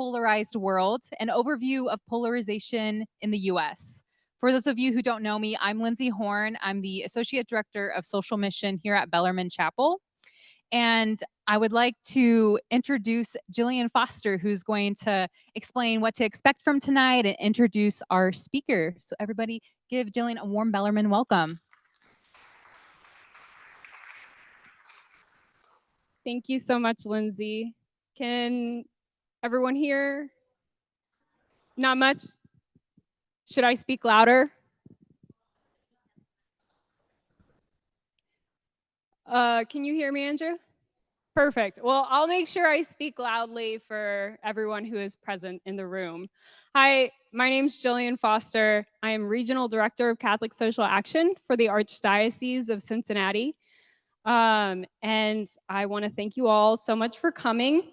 Polarized World, an overview of polarization in the US. For those of you who don't know me, I'm Lindsay Horn. I'm the Associate Director of Social Mission here at Bellarmine Chapel. And I would like to introduce Jillian Foster, who's going to explain what to expect from tonight and introduce our speaker. So everybody give Jillian a warm Bellarmine welcome. Thank you so much, Lindsay. Can everyone hear? Not much? Should I speak louder? Can you hear me, Andrew? Perfect. Well, I'll make sure I speak loudly for everyone who is present in the room. Hi, my name's Jillian Foster. I am Regional Director of Catholic Social Action for the Archdiocese of Cincinnati. And I want to thank you all so much for coming.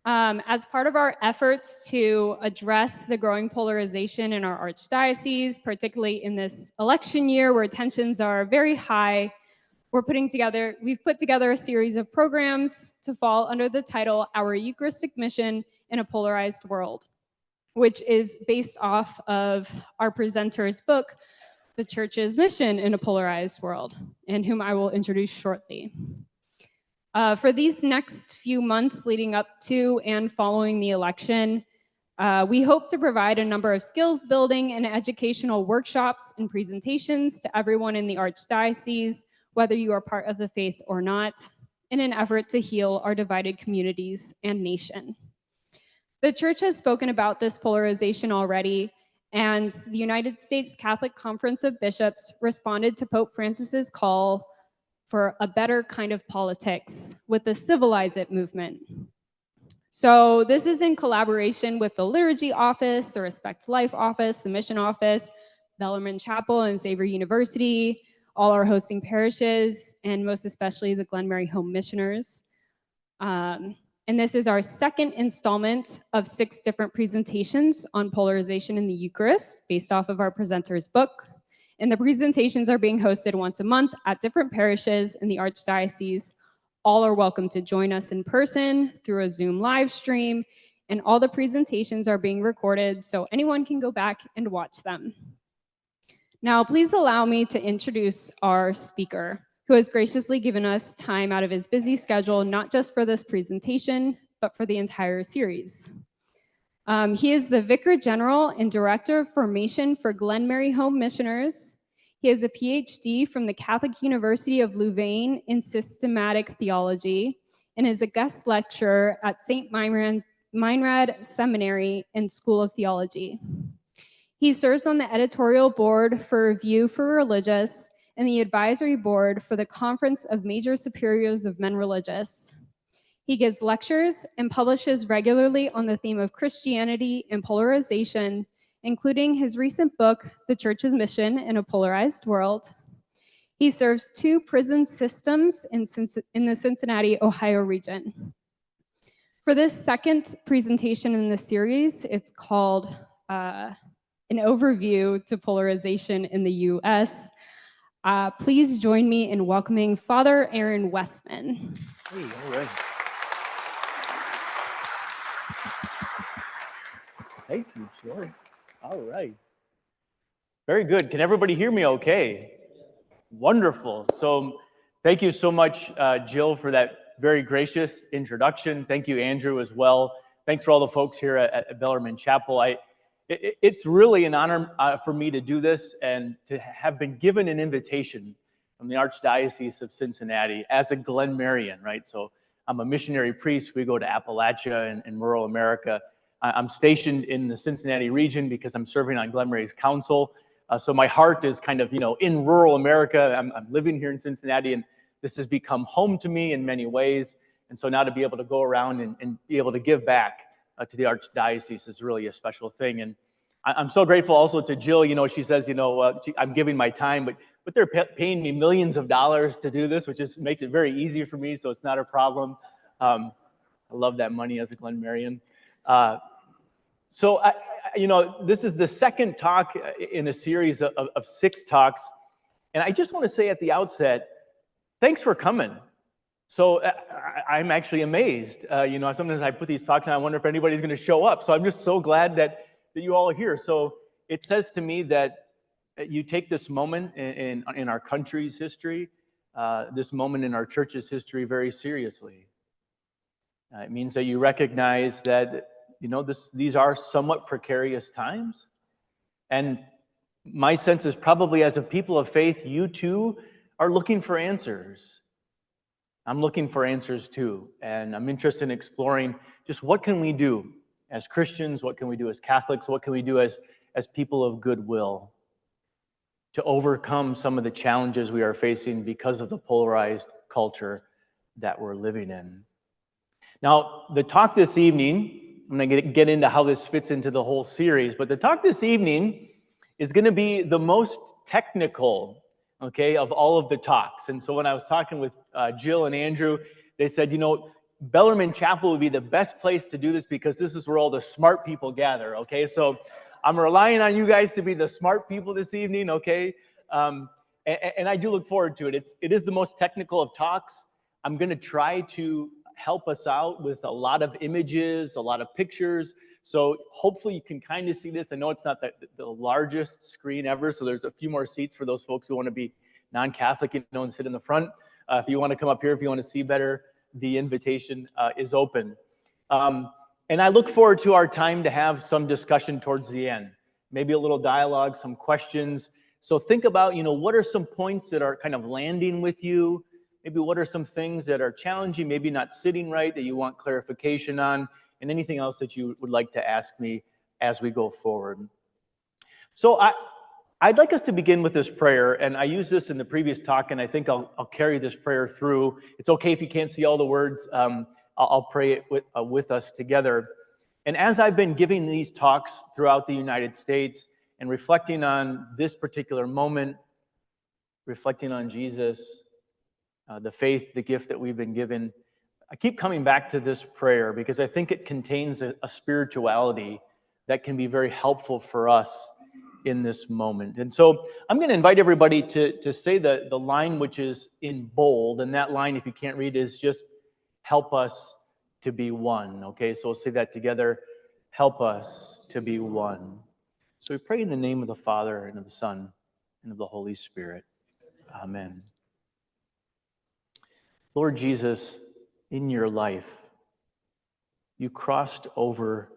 As part of our efforts to address the growing polarization in our archdiocese, particularly in this election year where tensions are very high, we've put together a series of programs to fall under the title Our Eucharistic Mission in a Polarized World, which is based off of our presenter's book, The Church's Mission in a Polarized World, and whom I will introduce shortly. For these next few months leading up to and following the election, we hope to provide a number of skills building and educational workshops and presentations to everyone in the Archdiocese, whether you are part of the faith or not, in an effort to heal our divided communities and nation. The Church has spoken about this polarization already, and the United States Catholic Conference of Bishops responded to Pope Francis's call for a better kind of politics with the Civilize It movement. So this is in collaboration with the Liturgy Office, the Respect Life Office, the Mission Office, Bellarmine Chapel and Xavier University, all our hosting parishes, and most especially the Glenmary Home Missioners. And this is our second installment of 6 different presentations on polarization in the Eucharist based off of our presenter's book. And the presentations are being hosted once a month at different parishes in the Archdiocese. All are welcome to join us in person through a Zoom live stream, and all the presentations are being recorded so anyone can go back and watch them. Now, please allow me to introduce our speaker, who has graciously given us time out of his busy schedule, not just for this presentation, but for the entire series. He is the Vicar General and Director of Formation for Glenmary Home Missioners. He has a PhD from the Catholic University of Louvain in Systematic Theology and is a guest lecturer at St. Meinrad Seminary and School of Theology. He serves on the editorial board for Review for Religious and the advisory board for the Conference of Major Superiors of Men Religious. He gives lectures and publishes regularly on the theme of Christianity and polarization, including his recent book, The Church's Mission in a Polarized World. He serves 2 prison systems in the Cincinnati, Ohio region. For this second presentation in the series, it's called An Overview to Polarization in the U.S. Please join me in welcoming Father Aaron Wessman. Hey, all right. Thank you, sure. All right. Very good. Can everybody hear me okay? Wonderful. So thank you so much, Jill, for that very gracious introduction. Thank you, Andrew, as well. Thanks for all the folks here at Bellarmine Chapel. It's really an honor for me to do this and to have been given an invitation from the Archdiocese of Cincinnati as a Glenmarian, right? So I'm a missionary priest. We go to Appalachia and rural America. I'm stationed in the Cincinnati region because I'm serving on Glenmary's council. So my heart is kind of, in rural America. I'm living here in Cincinnati, and this has become home to me in many ways. And so now to be able to go around and be able to give back to the Archdiocese is really a special thing. And I'm so grateful also to Jill. She says, I'm giving my time, but they're paying me millions of dollars to do this, which just makes it very easy for me. So it's not a problem. I love that money as a Glenmarian. So this is the second talk in a series of 6 talks. And I just want to say at the outset, thanks for coming. So I'm actually amazed. Sometimes I put these talks and I wonder if anybody's going to show up. So I'm just so glad that you all are here. So it says to me that you take this moment in our country's history, this moment in our church's history very seriously. It means that you recognize that, these are somewhat precarious times. And my sense is probably as a people of faith, you too are looking for answers. I'm looking for answers too, and I'm interested in exploring just what can we do as Christians, what can we do as Catholics, what can we do as people of goodwill to overcome some of the challenges we are facing because of the polarized culture that we're living in. Now, the talk this evening, I'm going to get into how this fits into the whole series, but the talk this evening is going to be the most technical, of all of the talks. And so when I was talking with Jill and Andrew, they said, Bellarmine Chapel would be the best place to do this because this is where all the smart people gather, So I'm relying on you guys to be the smart people this evening, And I do look forward to it. It is the most technical of talks. I'm going to try to help us out with a lot of images, a lot of pictures. So hopefully you can kind of see this. I know it's not the largest screen ever, so there's a few more seats for those folks who want to be non-Catholic and sit in the front. If you want to come up here, if you want to see better, the invitation is open. And I look forward to our time to have some discussion towards the end, maybe a little dialogue, some questions. So think about, what are some points that are kind of landing with you? Maybe what are some things that are challenging, maybe not sitting right, that you want clarification on, and anything else that you would like to ask me as we go forward. So I'd like us to begin with this prayer, and I used this in the previous talk, and I think I'll carry this prayer through. It's okay if you can't see all the words. I'll pray it with us together. And as I've been giving these talks throughout the United States and reflecting on this particular moment, reflecting on Jesus, the faith, the gift that we've been given, I keep coming back to this prayer because I think it contains a spirituality that can be very helpful for us in this moment. And so I'm going to invite everybody to say the line which is in bold, and that line, if you can't read, is just help us to be one. So we'll say that together. Help us to be one. So we pray in the name of the Father and of the Son and of the Holy Spirit. Amen. Lord Jesus, in your life, you crossed over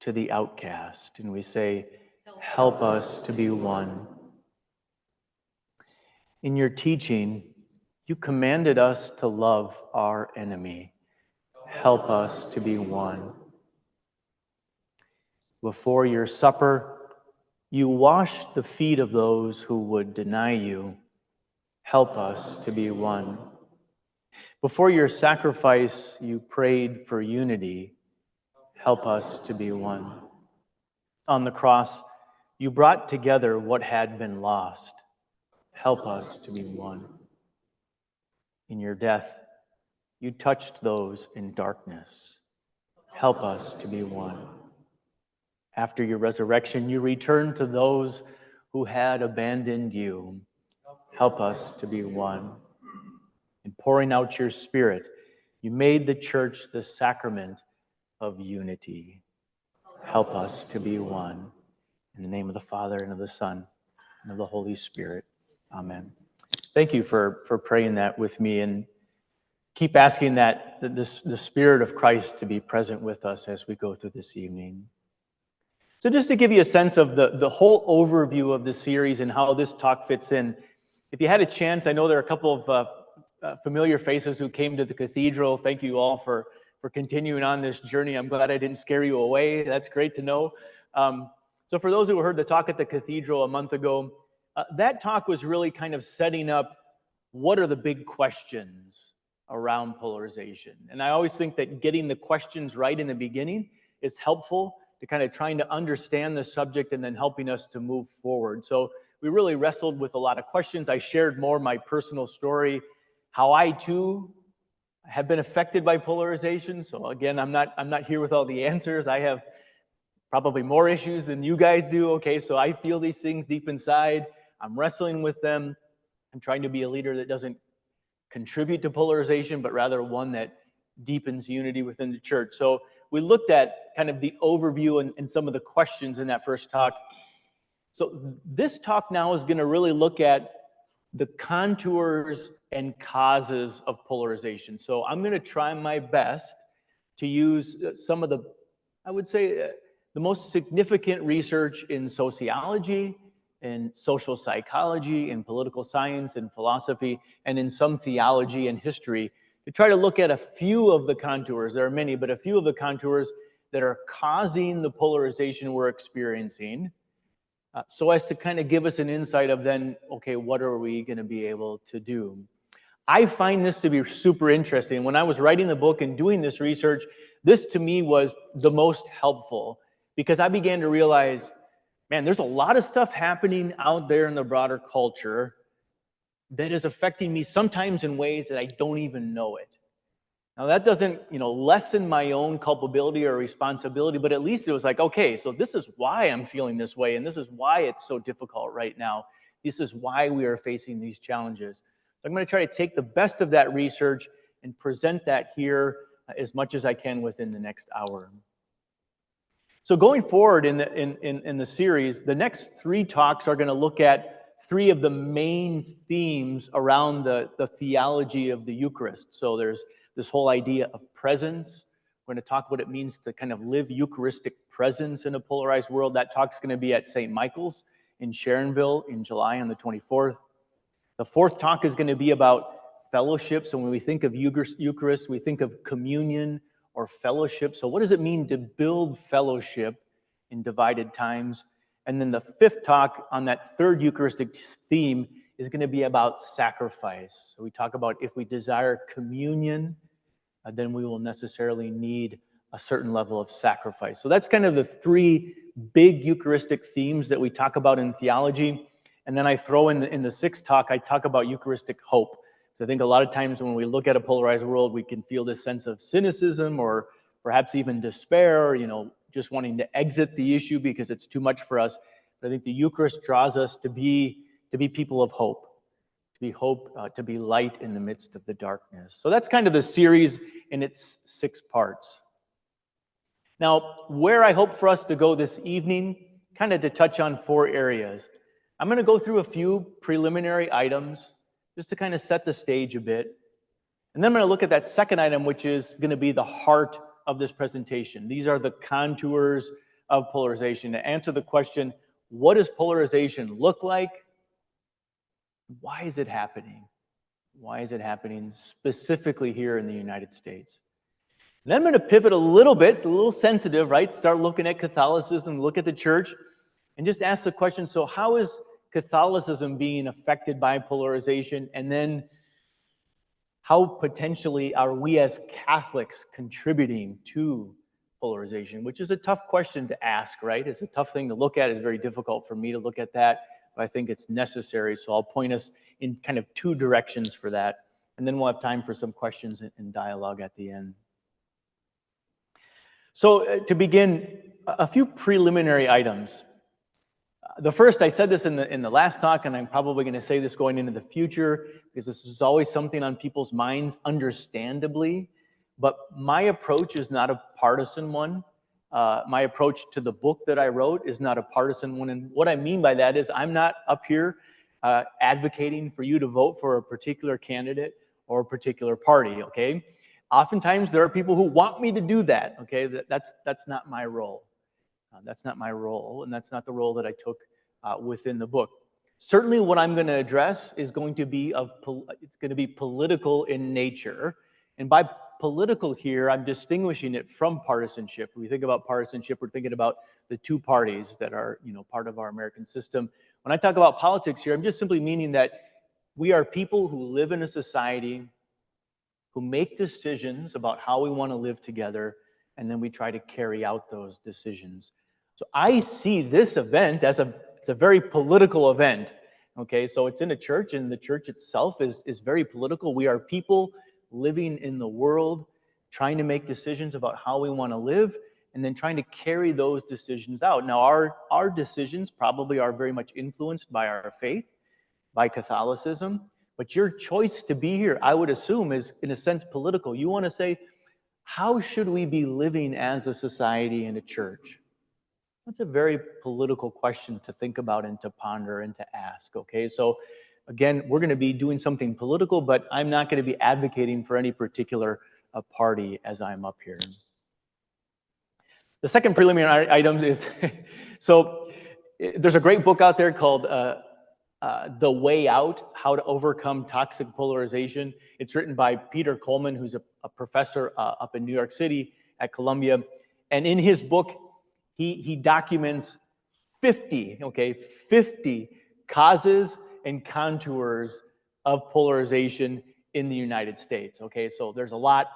to the outcast, and we say, help us to be one. In your teaching, you commanded us to love our enemy. Help us to be one. Before your supper, you washed the feet of those who would deny you. Help us to be one. Before your sacrifice, you prayed for unity. Help us to be one. On the cross, you brought together what had been lost. Help us to be one. In your death, you touched those in darkness. Help us to be one. After your resurrection, you returned to those who had abandoned you. Help us to be one. In pouring out your Spirit, you made the church the sacrament of unity. Help us to be one. In the name of the Father, and of the Son, and of the Holy Spirit. Amen. Thank you for praying that with me, and keep asking that the Spirit of Christ to be present with us as we go through this evening. So just to give you a sense of the whole overview of the series and how this talk fits in, if you had a chance, I know there are a couple of familiar faces who came to the cathedral. Thank you all for continuing on this journey. I'm glad I didn't scare you away. That's great to know. So for those who heard the talk at the cathedral a month ago, that talk was really kind of setting up what are the big questions around polarization. And I always think that getting the questions right in the beginning is helpful to kind of trying to understand the subject and then helping us to move forward. So we really wrestled with a lot of questions. I shared more my personal story, how I too have been affected by polarization. So again, I'm not here with all the answers. I have probably more issues than you guys do. So I feel these things deep inside. I'm wrestling with them. I'm trying to be a leader that doesn't contribute to polarization, but rather one that deepens unity within the church. So we looked at kind of the overview and some of the questions in that first talk. So this talk now is going to really look at the contours and causes of polarization. So I'm going to try my best to use some of the, I would say, the most significant research in sociology, in social psychology, in political science, and philosophy, and in some theology and history, to try to look at a few of the contours. There are many, but a few of the contours that are causing the polarization we're experiencing, so as to kind of give us an insight of then, okay, what are we going to be able to do? I find this to be super interesting. When I was writing the book and doing this research, this to me was the most helpful, because I began to realize, man, there's a lot of stuff happening out there in the broader culture that is affecting me sometimes in ways that I don't even know it. Now, that doesn't, lessen my own culpability or responsibility, but at least it was like, okay, so this is why I'm feeling this way, and this is why it's so difficult right now. This is why we are facing these challenges. So I'm going to try to take the best of that research and present that here as much as I can within the next hour. So going forward in the series, the next 3 talks are going to look at 3 of the main themes around the theology of the Eucharist. So there's this whole idea of presence. We're going to talk what it means to kind of live Eucharistic presence in a polarized world. That talk's going to be at St. Michael's in Sharonville in July on the 24th. The 4th talk is going to be about fellowship. So when we think of Eucharist, we think of communion or fellowship. So what does it mean to build fellowship in divided times? And then the 5th talk on that 3rd Eucharistic theme is going to be about sacrifice. So we talk about if we desire communion, then we will necessarily need a certain level of sacrifice. So that's kind of the 3 big Eucharistic themes that we talk about in theology. And then I throw in the 6th talk, I talk about Eucharistic hope. So I think a lot of times when we look at a polarized world, we can feel this sense of cynicism or perhaps even despair, just wanting to exit the issue because it's too much for us. But I think the Eucharist draws us to be people of hope, to be light in the midst of the darkness. So that's kind of the series in its 6 parts. Now, where I hope for us to go this evening, kind of to touch on 4 areas. I'm going to go through a few preliminary items just to kind of set the stage a bit. And then I'm going to look at that second item, which is going to be the heart of this presentation. These are the contours of polarization. To answer the question, what does polarization look like? Why is it happening? Why is it happening specifically here in the United States? And then I'm going to pivot a little bit. It's a little sensitive, right? Start looking at Catholicism, look at the church, and just ask the question, so how is Catholicism being affected by polarization? And then how potentially are we as Catholics contributing to polarization? Which is a tough question to ask, right? It's a tough thing to look at. It's very difficult for me to look at that, but I think it's necessary. So I'll point us in kind of 2 directions for that. And then we'll have time for some questions and dialogue at the end. So to begin, a few preliminary items. The first, I said this in the last talk, and I'm probably going to say this going into the future, because this is always something on people's minds, understandably. But my approach is not a partisan one. My approach to the book that I wrote is not a partisan one. And what I mean by that is I'm not up here advocating for you to vote for a particular candidate or a particular party, okay? Oftentimes, there are people who want me to do that, okay? That's not my role. That's not my role, and that's not the role that I took within the book. Certainly, what I'm going to address is going to be political in nature, and by political here, I'm distinguishing it from partisanship. When we think about partisanship, we're thinking about the 2 parties that are, part of our American system. When I talk about politics here, I'm just simply meaning that we are people who live in a society who make decisions about how we want to live together, and then we try to carry out those decisions. So I see this event as it's a very political event. Okay, so it's in a church, and the church itself is very political. We are people living in the world, trying to make decisions about how we want to live, and then trying to carry those decisions out. Now, our decisions probably are very much influenced by our faith, by Catholicism, But your choice to be here, I would assume, is in a sense political. You want to say, how should we be living as a society and a church? That's a very political question to think about and to ponder and to ask, okay? So again, we're going to be doing something political, but I'm not going to be advocating for any particular party as I'm up here. The second preliminary item is, so there's a great book out there called The Way Out, How to Overcome Toxic Polarization. It's written by Peter Coleman, who's a professor up in New York City at Columbia. And in his book, he documents 50 causes and contours of polarization in the United States. Okay, so there's a lot.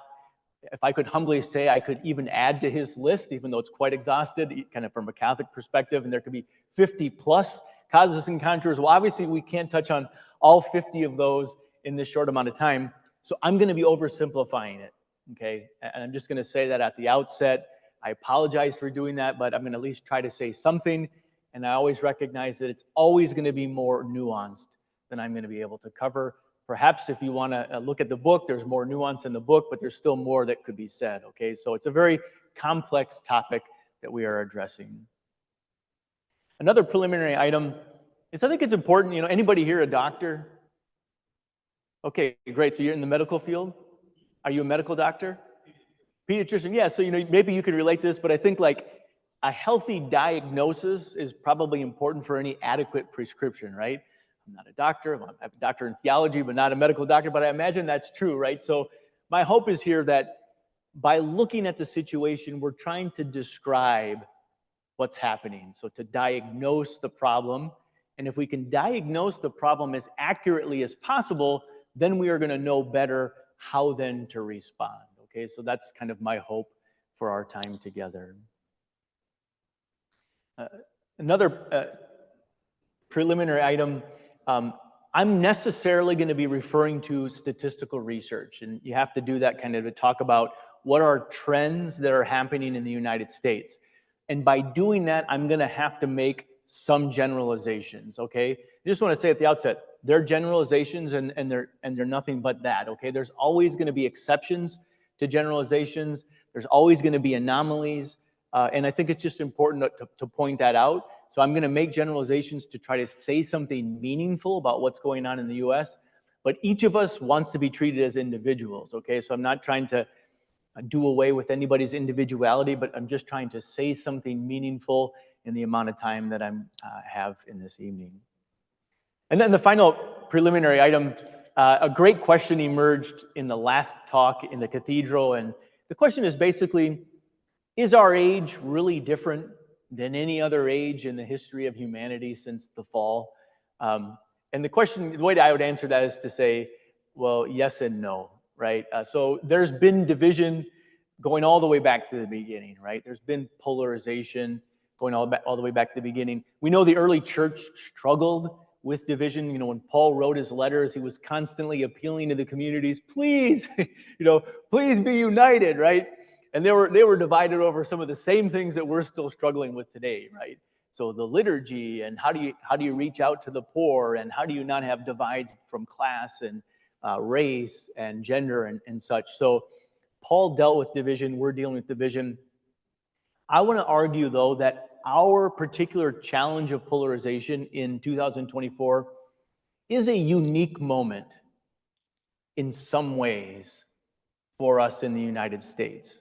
If I could humbly say, I could even add to his list, even though it's quite exhausted, kind of from a Catholic perspective, and there could be 50 plus causes and contours. Well, obviously, we can't touch on all 50 of those in this short amount of time, so I'm going to be oversimplifying it, okay? And I'm just going to say that at the outset. I apologize for doing that, but I'm going to at least try to say something, and I always recognize that it's always going to be more nuanced than I'm going to be able to cover. Perhaps if you want to look at the book, there's more nuance in the book, but there's still more that could be said, okay? So it's a very complex topic that we are addressing. Another preliminary item is, I think it's important, anybody here a doctor? Okay, great. So you're in the medical field? Are you a medical doctor? Pediatrician, yeah. So, maybe you could relate this, but I think like a healthy diagnosis is probably important for any adequate prescription, right? I'm not a doctor. I'm a doctor in theology, but not a medical doctor, but I imagine that's true, right? So my hope is here that by looking at the situation, we're trying to describe what's happening. So to diagnose the problem, and if we can diagnose the problem as accurately as possible, then we are going to know better how then to respond, okay? So that's kind of my hope for our time together. Another preliminary item, I'm necessarily going to be referring to statistical research, and you have to do that kind of to talk about what are trends that are happening in the United States. And by doing that, I'm going to have to make some generalizations, okay? I just want to say at the outset, they're generalizations and they're nothing but that, okay? There's always going to be exceptions to generalizations. There's always going to be anomalies, and I think it's just important to point that out. So I'm going to make generalizations to try to say something meaningful about what's going on in the U.S., but each of us wants to be treated as individuals, okay? So I'm not trying to do away with anybody's individuality, but I'm just trying to say something meaningful in the amount of time that I have in this evening. And then the final preliminary item, a great question emerged in the last talk in the cathedral, and the question is basically, is our age really different than any other age in the history of humanity since the fall? And the question, the way I would answer that is to say, well, yes and no, right? So there's been division going all the way back to the beginning, right? There's been polarization going all the way back to the beginning. We know the early church struggled with division. When Paul wrote his letters, he was constantly appealing to the communities, please, please be united, right? And they were divided over some of the same things that we're still struggling with today, right? So the liturgy, and how do you reach out to the poor, and how do you not have divides from class and race and gender and such. So Paul dealt with division. We're dealing with division. I want to argue, though, that our particular challenge of polarization in 2024 is a unique moment in some ways for us in the United States.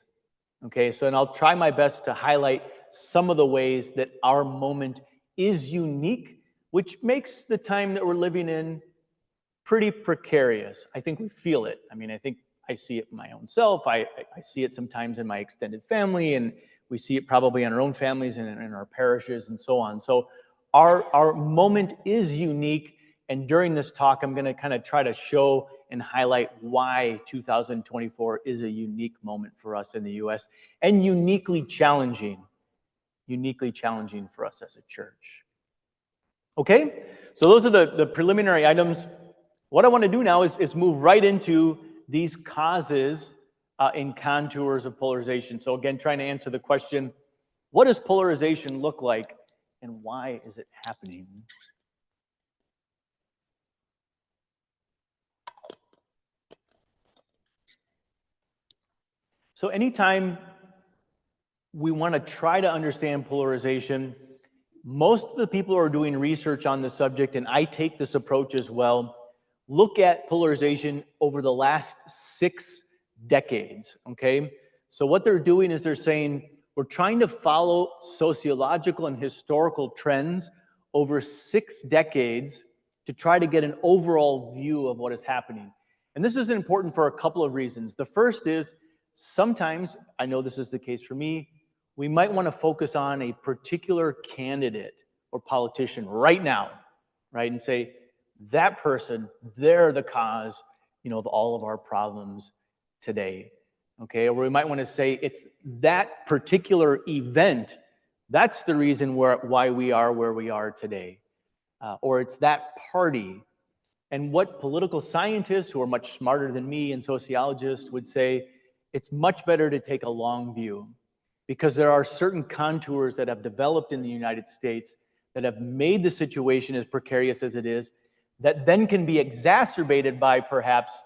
Okay, so and I'll try my best to highlight some of the ways that our moment is unique, which makes the time that we're living in pretty precarious. I think we feel it. I mean, I think I see it in my own self. I see it sometimes in my extended family, and we see it probably in our own families and in our parishes and so on. So our moment is unique, and during this talk, I'm going to kind of try to show and highlight why 2024 is a unique moment for us in the U.S. and uniquely challenging for us as a church. Okay, so those are the preliminary items. What I want to do now is move right into these causes and contours of polarization. So again, trying to answer the question, what does polarization look like and why is it happening? So anytime we want to try to understand polarization, most of the people who are doing research on the subject, and I take this approach as well, look at polarization over the last 6 decades, okay? So what they're doing is they're saying, we're trying to follow sociological and historical trends over 6 decades to try to get an overall view of what is happening. And this is important for a couple of reasons. The first is, sometimes, I know this is the case for me, we might want to focus on a particular candidate or politician right now, right? And say, that person, they're the cause, of all of our problems today, okay? Or we might want to say it's that particular event, that's the reason why we are where we are today. Or it's that party. And what political scientists who are much smarter than me and sociologists would say, it's much better to take a long view, because there are certain contours that have developed in the United States that have made the situation as precarious as it is, that then can be exacerbated by perhaps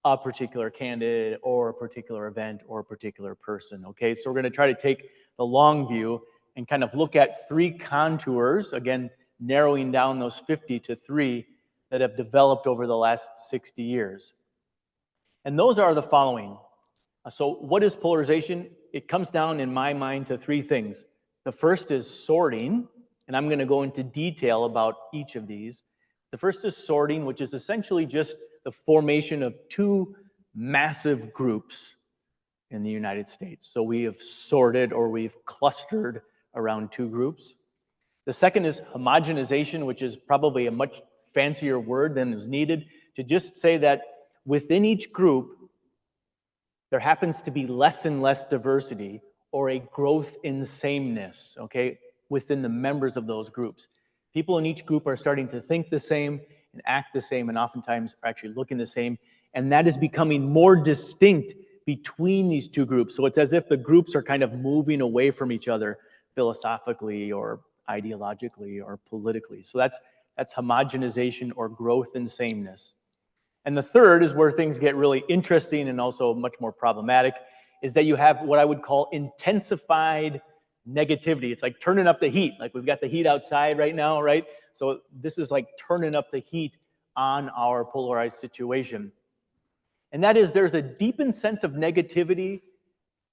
a particular candidate or a particular event or a particular person, okay? So we're going to try to take the long view and kind of look at 3 contours, again, narrowing down those 50 to 3 that have developed over the last 60 years. And those are the following. So what is polarization? It comes down, in my mind, to 3 things. The first is sorting, and I'm going to go into detail about each of these. The first is sorting, which is essentially just the formation of 2 massive groups in the United States. So we have sorted, or we've clustered around 2 groups. The second is homogenization, which is probably a much fancier word than is needed, to just say that within each group, there happens to be less and less diversity, or a growth in sameness, okay, within the members of those groups. People in each group are starting to think the same and act the same, and oftentimes are actually looking the same, and that is becoming more distinct between these 2 groups. So it's as if the groups are kind of moving away from each other philosophically or ideologically or politically. So that's homogenization, or growth in sameness. And the third is where things get really interesting and also much more problematic, is that you have what I would call intensified negativity. It's like turning up the heat. Like we've got the heat outside right now, right? So this is like turning up the heat on our polarized situation. And that is, there's a deepened sense of negativity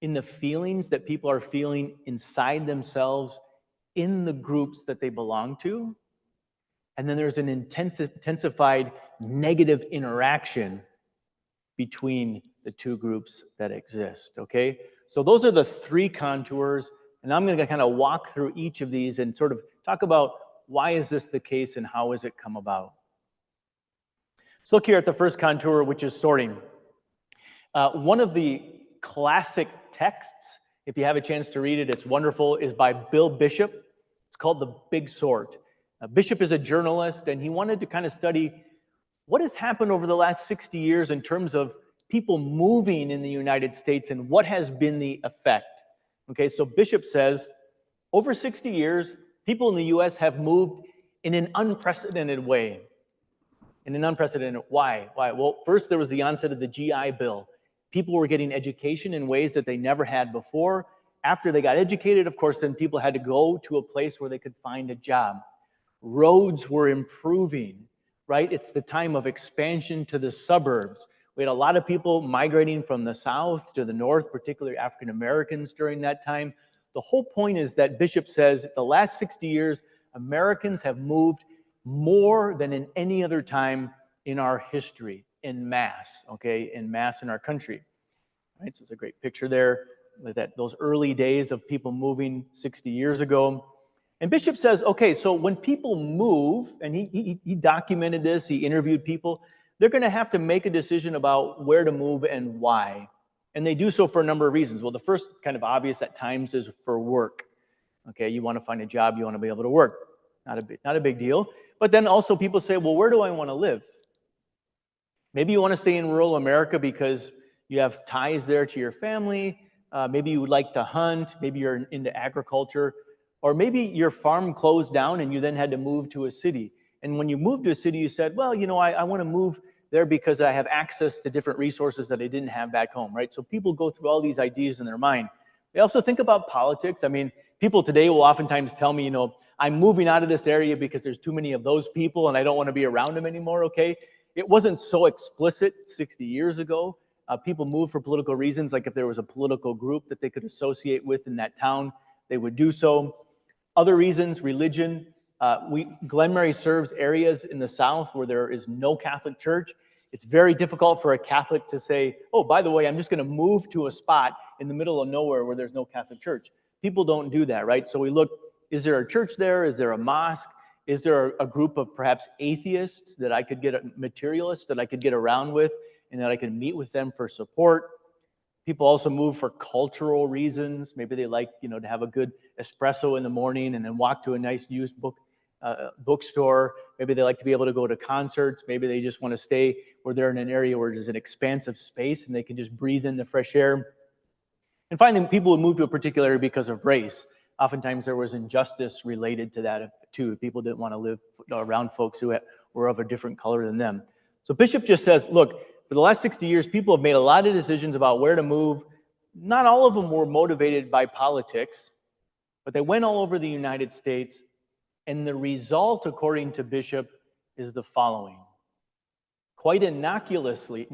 in the feelings that people are feeling inside themselves in the groups that they belong to. And then there's an intensified negative interaction between the 2 groups that exist, okay? So those are the 3 contours, and I'm going to kind of walk through each of these and sort of talk about why is this the case and how has it come about. So look here at the first contour, which is sorting. One of the classic texts, if you have a chance to read it, it's wonderful, is by Bill Bishop. It's called The Big Sort. Bishop is a journalist, and he wanted to kind of study what has happened over the last 60 years in terms of people moving in the United States and what has been the effect. Okay, so Bishop says, over 60 years, people in the U.S. have moved in an unprecedented way. Why? Well, first there was the onset of the GI Bill. People were getting education in ways that they never had before. After they got educated, of course, then people had to go to a place where they could find a job. Roads were improving, right? It's the time of expansion to the suburbs. We had a lot of people migrating from the south to the north, particularly African Americans during that time. The whole point is that Bishop says the last 60 years, Americans have moved more than in any other time in our history, en masse, okay, en masse in our country. Right? So it's a great picture there with those early days of people moving 60 years ago. And Bishop says, okay, so when people move, and he documented this, he interviewed people, they're going to have to make a decision about where to move and why. And they do so for a number of reasons. Well, the first kind of obvious at times is for work. Okay, you want to find a job, you want to be able to work. Not a big deal. But then also people say, well, where do I want to live? Maybe you want to stay in rural America because you have ties there to your family. Maybe you would like to hunt. Maybe you're into agriculture. Or maybe your farm closed down and you then had to move to a city. And when you moved to a city, you said, well, I want to move there because I have access to different resources that I didn't have back home, right? So people go through all these ideas in their mind. They also think about politics. I mean, people today will oftentimes tell me, I'm moving out of this area because there's too many of those people and I don't want to be around them anymore, okay? It wasn't so explicit 60 years ago. People moved for political reasons, like if there was a political group that they could associate with in that town, they would do so. Other reasons, religion. Glenmary serves areas in the South where there is no Catholic church. It's very difficult for a Catholic to say, oh, by the way, I'm just going to move to a spot in the middle of nowhere where there's no Catholic church. People don't do that, right? So we look, is there a church there? Is there a mosque? Is there a group of perhaps atheists that I could get, materialists that I could get around with and that I could meet with them for support? People also move for cultural reasons. Maybe they like, to have a good espresso in the morning and then walk to a nice used bookstore. Maybe they like to be able to go to concerts. Maybe they just want to stay where they're in an area where there's an expansive space and they can just breathe in the fresh air. And finally, people would move to a particular area because of race. Oftentimes there was injustice related to that too. People didn't want to live around folks who were of a different color than them. So Bishop just says, look, for the last 60 years, people have made a lot of decisions about where to move. Not all of them were motivated by politics, but they went all over the United States. And the result, according to Bishop, is the following. Quite innocuously,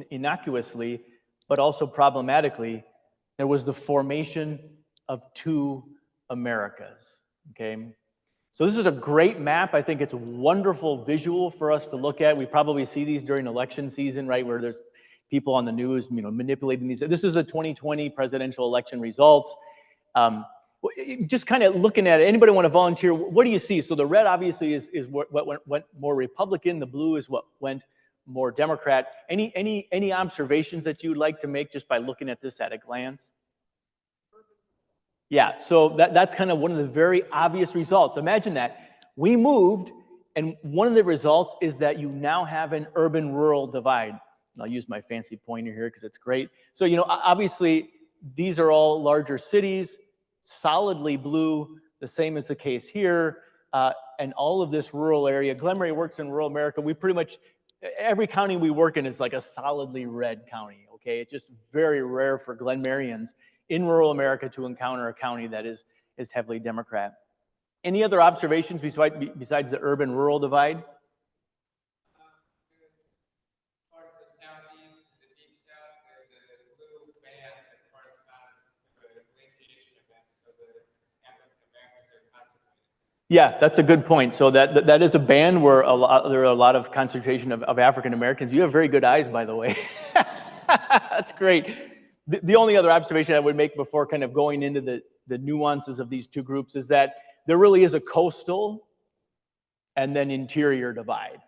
but also problematically, there was the formation of two Americas, okay? So this is a great map. I think it's a wonderful visual for us to look at. We probably see these during election season, right, where there's people on the news, manipulating these. This is the 2020 presidential election results. Just kind of looking at it, anybody want to volunteer? What do you see? So the red obviously is what went more Republican. The blue is what went more Democrat. Any observations that you'd like to make just by looking at this at a glance? Yeah, so that's kind of one of the very obvious results. Imagine that. We moved, and one of the results is that you now have an urban-rural divide. And I'll use my fancy pointer here because it's great. So, obviously, these are all larger cities, solidly blue, the same is the case here, and all of this rural area. Glenmary works in rural America. We pretty much, every county we work in is like a solidly red county, okay? It's just very rare for Glenmarians in rural America to encounter a county that is heavily Democrat. Any other observations besides the urban-rural divide? Yeah, that's a good point. So that is a band where there are a lot of concentration of African Americans. You have very good eyes, by the way. That's great. The only other observation I would make before kind of going into the nuances of these two groups is that there really is a coastal and then interior divide.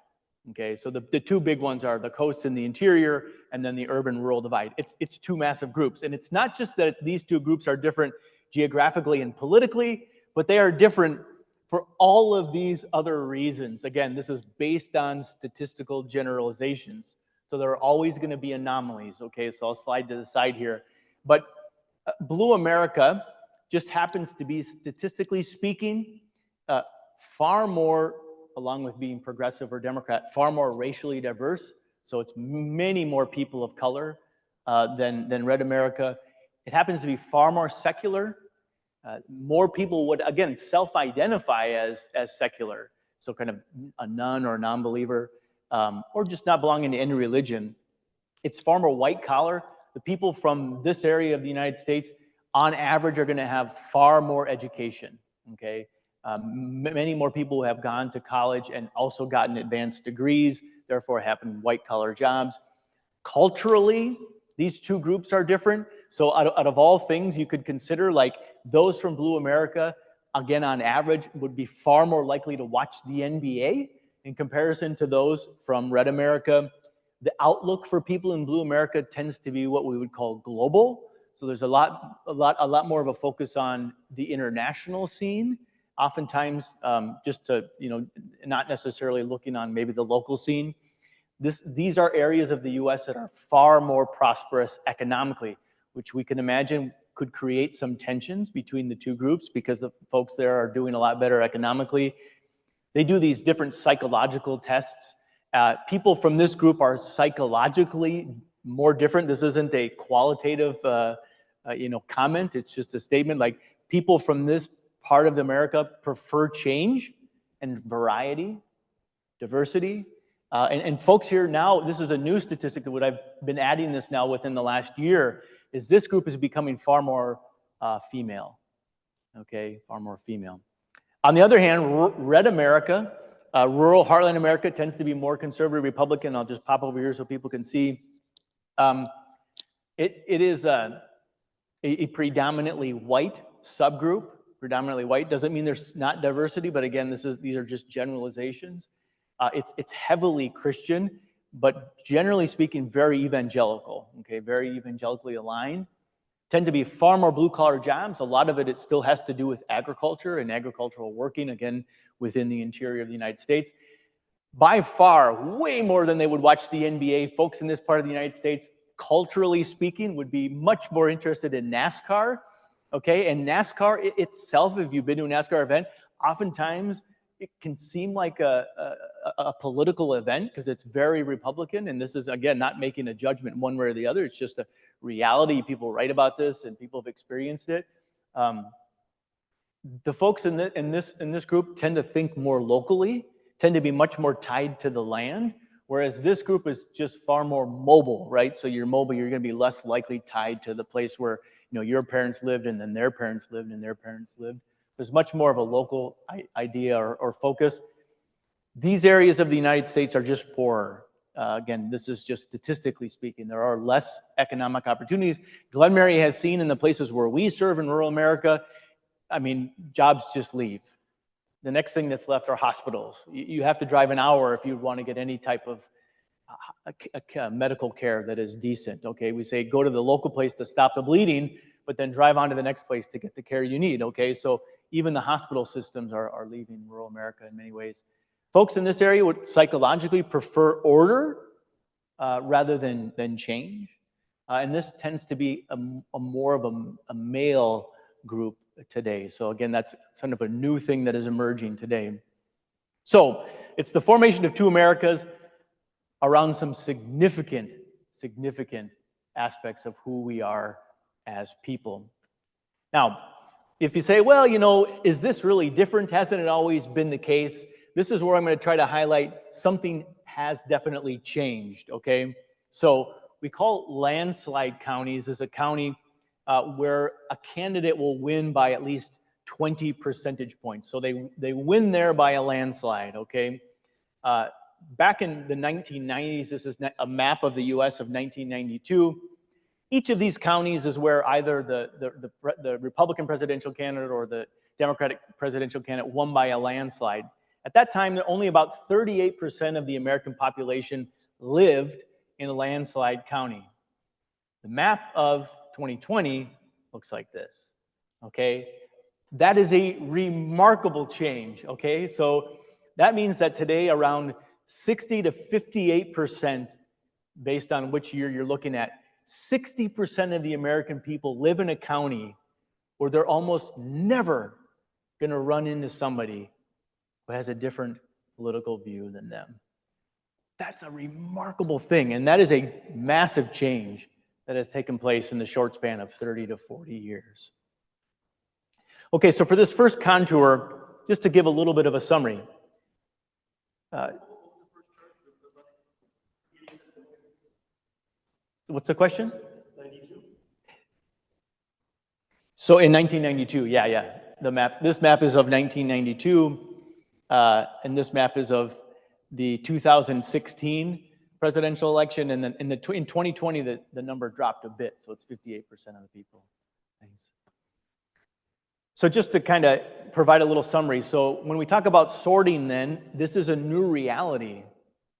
Okay, so the two big ones are the coast and the interior, and then the urban-rural divide. It's two massive groups, and it's not just that these two groups are different geographically and politically, but they are different for all of these other reasons. Again, this is based on statistical generalizations. So there are always going to be anomalies, okay? So I'll slide to the side here. But Blue America just happens to be, statistically speaking, far more, along with being progressive or Democrat, far more racially diverse. So it's many more people of color than Red America. It happens to be far more secular. More people would, again, self-identify as secular. So kind of a nun or a non-believer. Or just not belonging to any religion. It's far more white collar. The people from this area of the United States, on average, are going to have far more education, okay? Many more people have gone to college and also gotten advanced degrees, therefore having white collar jobs. Culturally, these two groups are different. So out of all things you could consider, like those from Blue America, again, on average, would be far more likely to watch the NBA in comparison to those from Red America. The outlook for people in Blue America tends to be what we would call global. So there's a lot more of a focus on the international scene. Oftentimes, just to, not necessarily looking on maybe the local scene. These are areas of the U.S. that are far more prosperous economically, which we can imagine could create some tensions between the two groups because the folks there are doing a lot better economically. They do these different psychological tests, People from this group are psychologically more different. This isn't a qualitative comment. It's just a statement. Like, people from this part of America prefer change and variety, diversity. And folks here now, this is a new statistic that what I've been adding this now within the last year, is this group is becoming far more female. Okay, far more female. On the other hand, red America, rural heartland America tends to be more conservative Republican. I'll just pop over here so people can see. It is a predominantly white subgroup. Predominantly white doesn't mean there's not diversity, but again, these are just generalizations. It's heavily Christian, but generally speaking, very evangelical. Okay, very evangelically aligned. Tend to be far more blue-collar jobs. A lot of it still has to do with agriculture and agricultural working, again, within the interior of the United States. By far, way more than they would watch the NBA. Folks in this part of the United States, culturally speaking, would be much more interested in NASCAR. Okay, and NASCAR itself, if you've been to a NASCAR event, oftentimes it can seem like a political event because it's very Republican. And this is, again, not making a judgment one way or the other. It's just a reality. People write about this and people have experienced it. The folks in this group tend to think more locally, tend to be much more tied to the land, whereas this group is just far more mobile, right? So you're mobile, you're going to be less likely tied to the place where your parents lived and then their parents lived and their parents lived. There's much more of a local idea or focus. These areas of the United States are just poorer. Again, this is just statistically speaking. There are less economic opportunities. Glenmary has seen in the places where we serve in rural America, I mean, jobs just leave. The next thing that's left are hospitals. You have to drive an hour if you want to get any type of medical care that is decent. Okay, we say go to the local place to stop the bleeding, but then drive on to the next place to get the care you need. Okay, so even the hospital systems are leaving rural America in many ways. Folks in this area would psychologically prefer order rather than change. And this tends to be a more of a male group today. So again, that's kind of a new thing that is emerging today. So it's the formation of two Americas around some significant aspects of who we are as people. Now, if you say, well, is this really different? Hasn't it always been the case? This is where I'm going to try to highlight something has definitely changed, okay? So we call landslide counties as a county where a candidate will win by at least 20 percentage points. So they win there by a landslide, okay? Back in the 1990s, this is a map of the U.S. of 1992. Each of these counties is where either the Republican presidential candidate or the Democratic presidential candidate won by a landslide. At that time, only about 38% of the American population lived in a landslide county. The map of 2020 looks like this, okay? That is a remarkable change, okay? So that means that today around 60 to 58%, based on which year you're looking at, 60% of the American people live in a county where they're almost never going to run into somebody who has a different political view than them. That's a remarkable thing, and that is a massive change that has taken place in the short span of 30 to 40 years. Okay, so for this first contour, just to give a little bit of a summary. What's the question? 92. So in 1992, yeah. This map is of 1992, and this map is of the 2016 presidential election, and then in 2020, the number dropped a bit, so it's 58% of the people. Thanks. So just to kind of provide a little summary, so when we talk about sorting then, this is a new reality,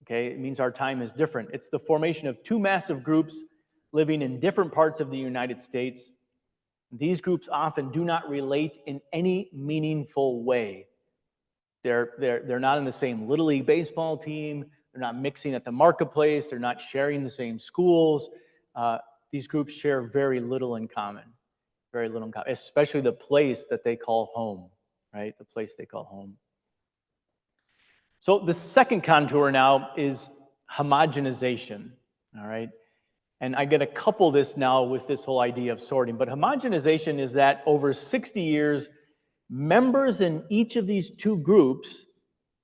okay? It means our time is different. It's the formation of two massive groups living in different parts of the United States. These groups often do not relate in any meaningful way. They're not in the same Little League baseball team. They're not mixing at the marketplace. They're not sharing the same schools. These groups share very little in common. Very little in common, especially the place that they call home, right? The place they call home. So the second contour now is homogenization, all right? And I'm going to couple this now with this whole idea of sorting. But homogenization is that over 60 years, members in each of these two groups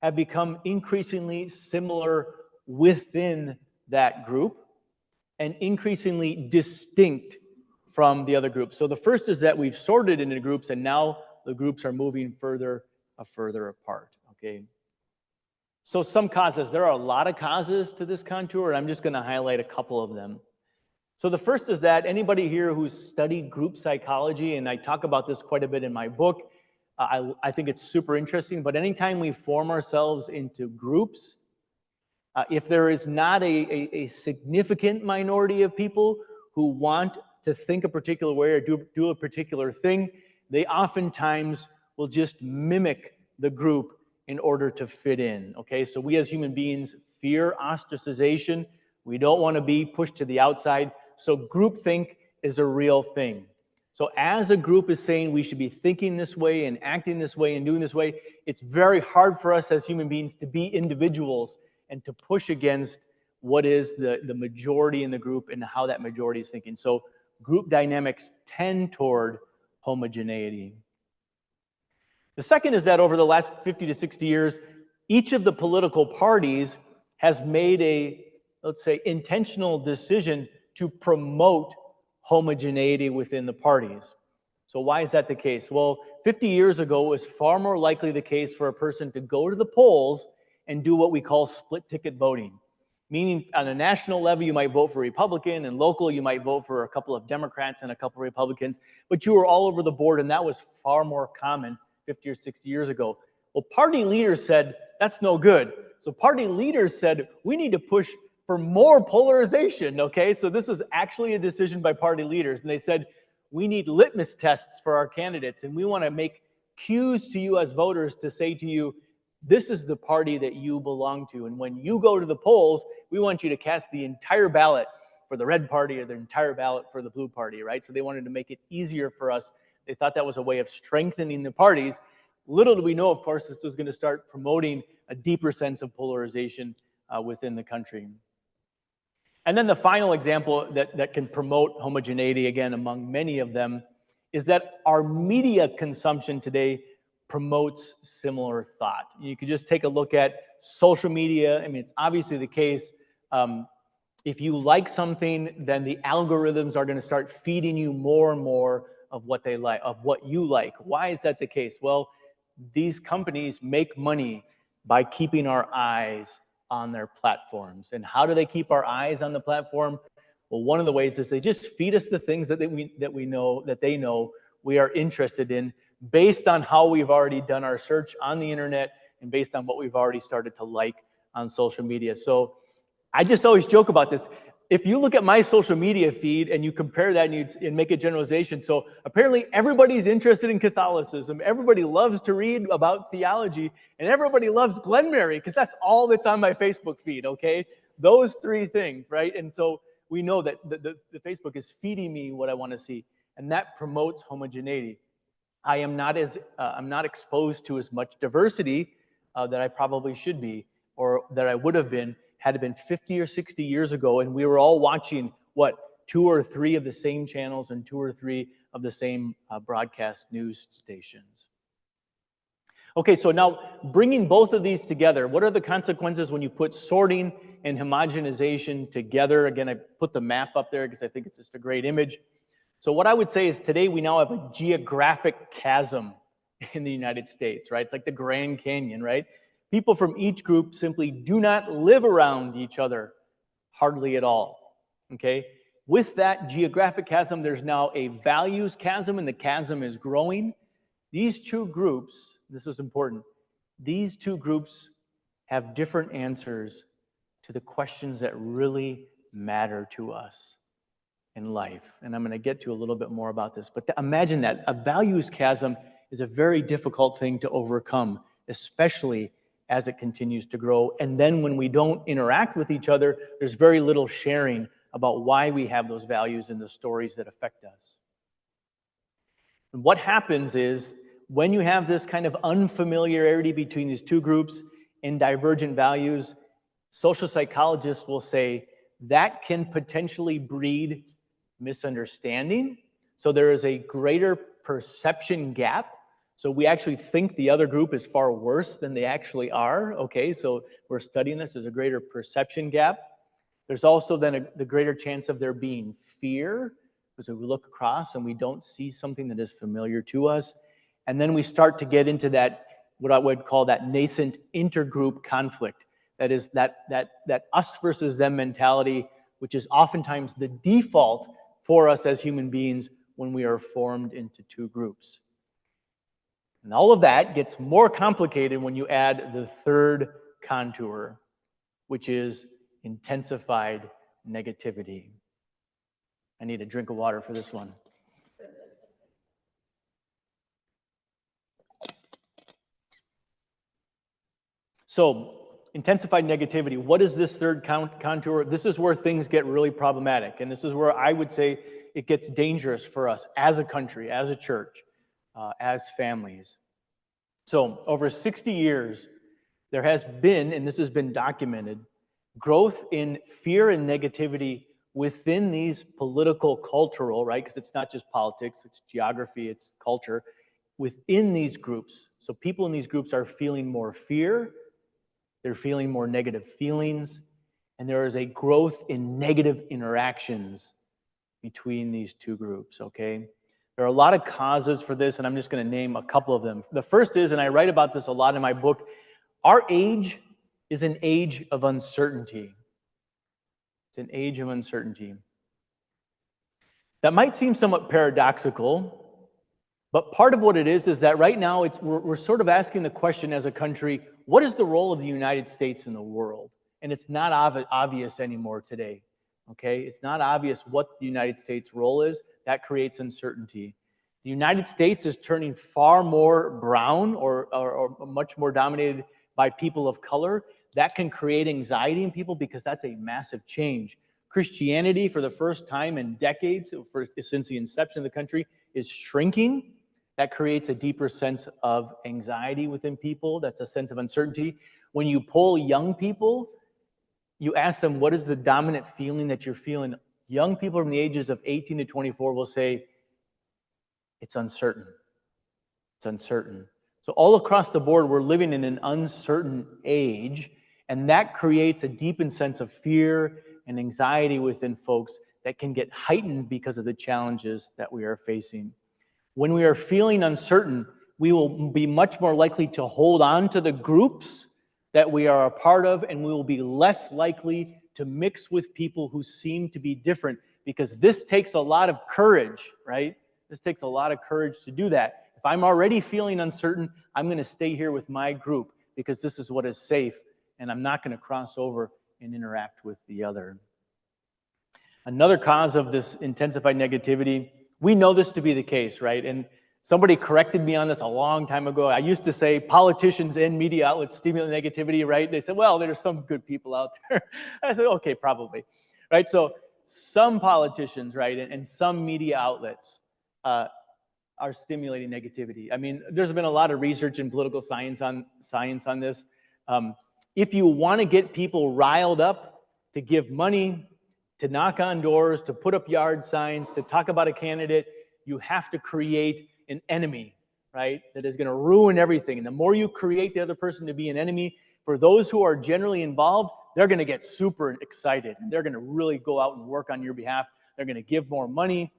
have become increasingly similar within that group and increasingly distinct from the other groups. So the first is that we've sorted into groups, and now the groups are moving further apart, okay? So some causes, there are a lot of causes to this contour, and I'm just going to highlight a couple of them. So the first is that anybody here who's studied group psychology, and I talk about this quite a bit in my book, I think it's super interesting, but anytime we form ourselves into groups, if there is not a significant minority of people who want to think a particular way or do a particular thing, they oftentimes will just mimic the group in order to fit in, okay? So we as human beings fear ostracization. We don't want to be pushed to the outside. So groupthink is a real thing. So as a group is saying we should be thinking this way and acting this way and doing this way, it's very hard for us as human beings to be individuals and to push against what is the majority in the group and how that majority is thinking. So group dynamics tend toward homogeneity. The second is that over the last 50 to 60 years, each of the political parties has made a, let's say, intentional decision to promote homogeneity within the parties. So why is that the case? Well, 50 years ago, it was far more likely the case for a person to go to the polls and do what we call split ticket voting. Meaning on a national level, you might vote for Republican, and local, you might vote for a couple of Democrats and a couple of Republicans, but you were all over the board, and that was far more common 50 or 60 years ago. Well, party leaders said, that's no good. So party leaders said, we need to push for more polarization, okay? So this was actually a decision by party leaders, and they said, we need litmus tests for our candidates, and we want to make cues to you as voters to say to you, this is the party that you belong to, and when you go to the polls, we want you to cast the entire ballot for the red party or the entire ballot for the blue party, right? So they wanted to make it easier for us. They thought that was a way of strengthening the parties. Little do we know, of course, this was going to start promoting a deeper sense of polarization within the country. And then the final example that can promote homogeneity, again, among many of them, is that our media consumption today promotes similar thought. You could just take a look at social media. I mean, it's obviously the case. If you like something, then the algorithms are going to start feeding you more and more of what they like, of what you like. Why is that the case? Well, these companies make money by keeping our eyes on their platforms. And how do they keep our eyes on the platform? Well, one of the ways is they just feed us the things that they know we are interested in, based on how we've already done our search on the internet and based on what we've already started to like on social media. So I just always joke about this. If you look at my social media feed and you compare that and make a generalization, so apparently everybody's interested in Catholicism, everybody loves to read about theology, and everybody loves Glenmary, because that's all that's on my Facebook feed, okay? Those three things, right? And so we know that the Facebook is feeding me what I want to see, and that promotes homogeneity. I'm not exposed to as much diversity that I probably should be, or that I would have been had it been 50 or 60 years ago, and we were all watching, 2 or 3 of the same channels and 2 or 3 of the same broadcast news stations. Okay, so now bringing both of these together, what are the consequences when you put sorting and homogenization together? Again, I put the map up there because I think it's just a great image. So what I would say is today we now have a geographic chasm in the United States, right? It's like the Grand Canyon, right? People from each group simply do not live around each other, hardly at all, okay? With that geographic chasm, there's now a values chasm, and the chasm is growing. These two groups, this is important, these two groups have different answers to the questions that really matter to us in life. And I'm going to get to a little bit more about this. But imagine that. A values chasm is a very difficult thing to overcome, especially as it continues to grow. And then when we don't interact with each other, there's very little sharing about why we have those values and the stories that affect us. And what happens is when you have this kind of unfamiliarity between these two groups, and divergent values, social psychologists will say that can potentially breed misunderstanding. So there is a greater perception gap. So we actually think the other group is far worse than they actually are. Okay, so we're studying this. There's a greater perception gap. There's also then the greater chance of there being fear, because we look across and we don't see something that is familiar to us. And then we start to get into that, what I would call that nascent intergroup conflict. That is that us versus them mentality, which is oftentimes the default for us as human beings when we are formed into two groups. And all of that gets more complicated when you add the third contour, which is intensified negativity. I need a drink of water for this one. So, intensified negativity. What is this third contour? This is where things get really problematic. And this is where I would say it gets dangerous for us as a country, as a church, as families. So, over 60 years, there has been, and this has been documented, growth in fear and negativity within these political, cultural, right? Because it's not just politics, it's geography, it's culture, within these groups. So people in these groups are feeling more fear, they're feeling more negative feelings, and there is a growth in negative interactions between these two groups, okay? There are a lot of causes for this, and I'm just going to name a couple of them. The first is, and I write about this a lot in my book, our age is an age of uncertainty. It's an age of uncertainty. That might seem somewhat paradoxical, but part of what it is that right now we're sort of asking the question as a country, what is the role of the United States in the world? And it's not obvious anymore today, okay? It's not obvious what the United States' role is. That creates uncertainty. The United States is turning far more brown or much more dominated by people of color. That can create anxiety in people because that's a massive change. Christianity, for the first time in decades, since the inception of the country, is shrinking. That creates a deeper sense of anxiety within people. That's a sense of uncertainty. When you poll young people, you ask them, what is the dominant feeling that you're feeling? Young people from the ages of 18 to 24 will say, it's uncertain. It's uncertain. So all across the board, we're living in an uncertain age, and that creates a deepened sense of fear and anxiety within folks that can get heightened because of the challenges that we are facing. When we are feeling uncertain, we will be much more likely to hold on to the groups that we are a part of, and we will be less likely to mix with people who seem to be different, because this takes a lot of courage, right? This takes a lot of courage to do that. If I'm already feeling uncertain, I'm going to stay here with my group because this is what is safe, and I'm not going to cross over and interact with the other. Another cause of this intensified negativity, we know this to be the case, right? And somebody corrected me on this a long time ago. I used to say politicians and media outlets stimulate negativity, right? They said, well, there's some good people out there. I said, okay, probably, right? So some politicians, right, and some media outlets are stimulating negativity. I mean, there's been a lot of research in political science on this. If you want to get people riled up to give money, to knock on doors, to put up yard signs, to talk about a candidate, you have to create an enemy, right? That is going to ruin everything. And the more you create the other person to be an enemy, for those who are generally involved, they're going to get super excited. And they're going to really go out and work on your behalf. They're going to give more money.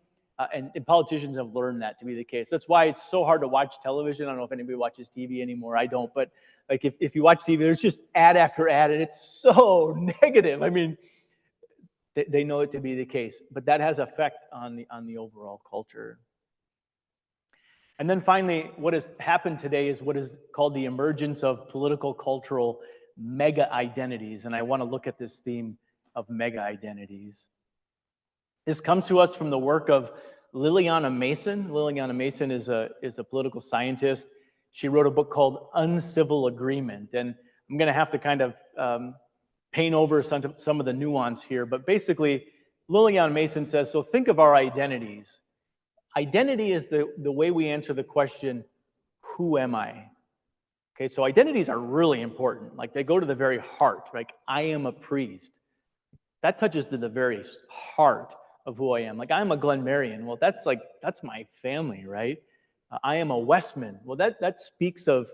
And politicians have learned that to be the case. That's why it's so hard to watch television. I don't know if anybody watches TV anymore. I don't. But like if you watch TV, there's just ad after ad, and it's so negative. I mean, they know it to be the case. But that has effect on the overall culture. And then finally, what has happened today is what is called the emergence of political cultural mega identities. And I want to look at this theme of mega identities. This comes to us from the work of Liliana Mason. Liliana Mason is a political scientist. She wrote a book called Uncivil Agreement. And I'm going to have to kind of paint over some of the nuance here. But basically, Liliana Mason says, so think of our identities. Identity is the way we answer the question, who am I? Okay, so identities are really important. Like they go to the very heart. Like I am a priest. That touches to the very heart of who I am. Like I'm a Glenmarian. Well, that's my family, right? I am a Wessman. Well, that speaks of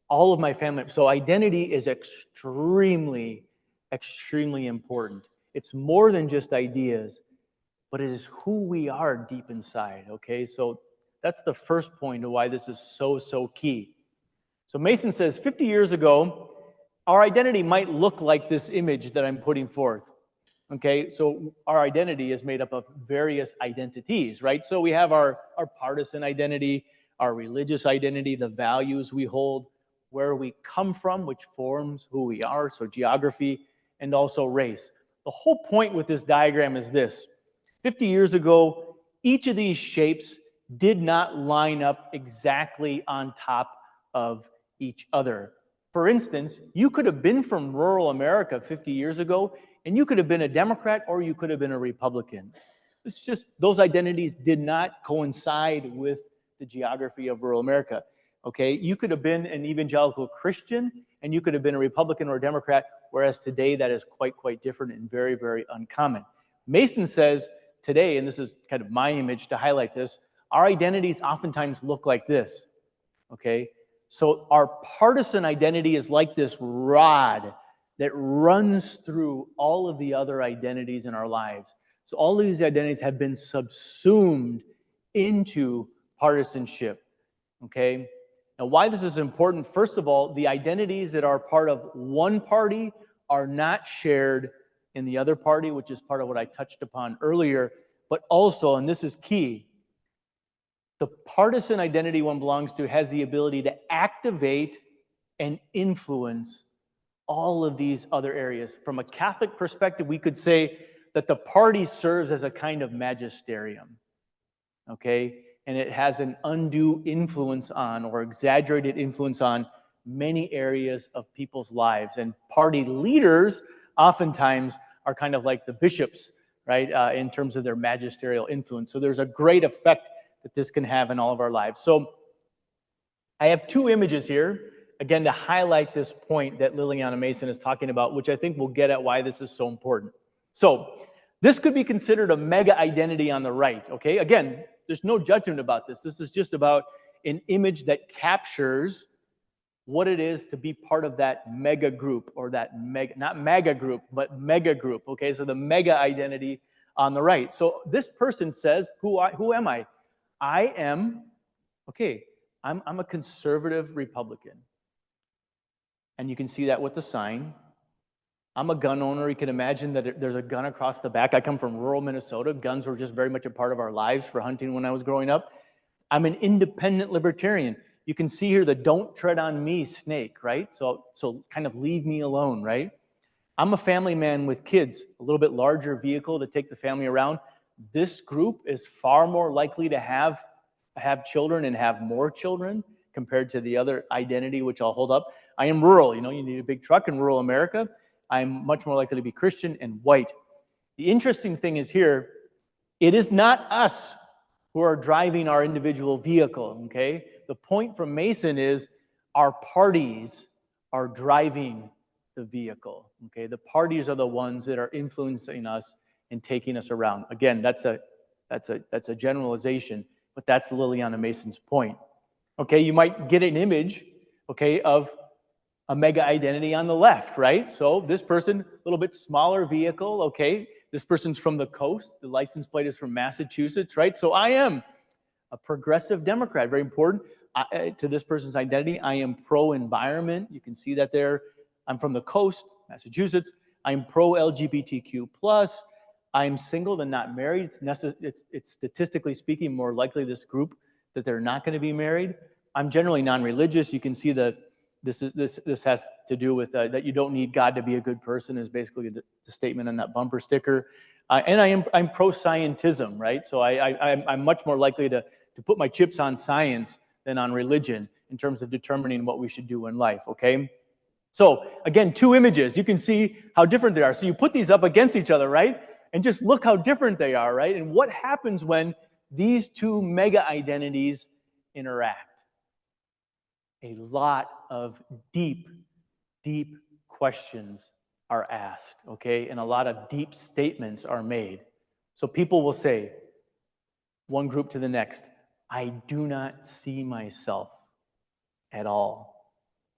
all of my family. So identity is extremely, extremely important. It's more than just ideas, but it is who we are deep inside. Okay, so that's the first point of why this is so key. So Mason says 50 years ago, our identity might look like this image that I'm putting forth. Okay, so our identity is made up of various identities, right? So we have our partisan identity, our religious identity, the values we hold, where we come from, which forms who we are, so geography, and also race. The whole point with this diagram is this. 50 years ago, each of these shapes did not line up exactly on top of each other. For instance, you could have been from rural America 50 years ago, and you could have been a Democrat or you could have been a Republican. It's just those identities did not coincide with the geography of rural America. Okay, you could have been an evangelical Christian and you could have been a Republican or a Democrat, whereas today that is quite different and very, very uncommon. Mason says today, and this is kind of my image to highlight this, our identities oftentimes look like this. Okay, so our partisan identity is like this rod that runs through all of the other identities in our lives. So all of these identities have been subsumed into partisanship, okay? Now, why this is important, first of all, the identities that are part of one party are not shared in the other party, which is part of what I touched upon earlier, but also, and this is key, the partisan identity one belongs to has the ability to activate and influence all of these other areas. From a Catholic perspective, we could say that the party serves as a kind of magisterium, okay? And it has an undue influence on, or exaggerated influence on, many areas of people's lives. And party leaders oftentimes are kind of like the bishops, right, in terms of their magisterial influence. So there's a great effect that this can have in all of our lives. So I have two images here, again, to highlight this point that Liliana Mason is talking about, which I think will get at why this is so important. So this could be considered a mega identity on the right, okay? Again, there's no judgment about this. This is just about an image that captures what it is to be part of that mega group, or that mega, not mega group, but mega group, okay? So the mega identity on the right. So this person says, who am I? I am, okay, I'm a conservative Republican. And you can see that with the sign. I'm a gun owner. You can imagine that there's a gun across the back. I come from rural Minnesota. Guns were just very much a part of our lives for hunting when I was growing up. I'm an independent libertarian. You can see here the "don't tread on me" snake, right? So kind of leave me alone, right? I'm a family man with kids, a little bit larger vehicle to take the family around. This group is far more likely to have children and have more children compared to the other identity, which I'll hold up. I am rural. You know, you need a big truck in rural America. I'm much more likely to be Christian and white. The interesting thing is here, it is not us who are driving our individual vehicle, okay? The point from Mason is our parties are driving the vehicle, okay? The parties are the ones that are influencing us and taking us around. Again, that's a generalization, but that's Liliana Mason's point. Okay, you might get an image, okay, of a mega identity on the left, right? So this person, a little bit smaller vehicle, okay? This person's from the coast. The license plate is from Massachusetts, right? So I am a progressive Democrat, very important to this person's identity. I am pro-environment. You can see that there. I'm from the coast, Massachusetts. I'm pro-LGBTQ+. I'm single and not married. It's statistically speaking more likely this group that they're not going to be married. I'm generally non-religious. You can see that this has to do with that you don't need God to be a good person is basically the statement on that bumper sticker. And I'm pro-scientism, right? So I'm much more likely to put my chips on science than on religion in terms of determining what we should do in life, okay? So again, two images. You can see how different they are. So you put these up against each other, right? And just look how different they are, right? And what happens when these two mega identities interact? a lot of deep, deep questions are asked, okay? And a lot of deep statements are made. So people will say, one group to the next, I do not see myself at all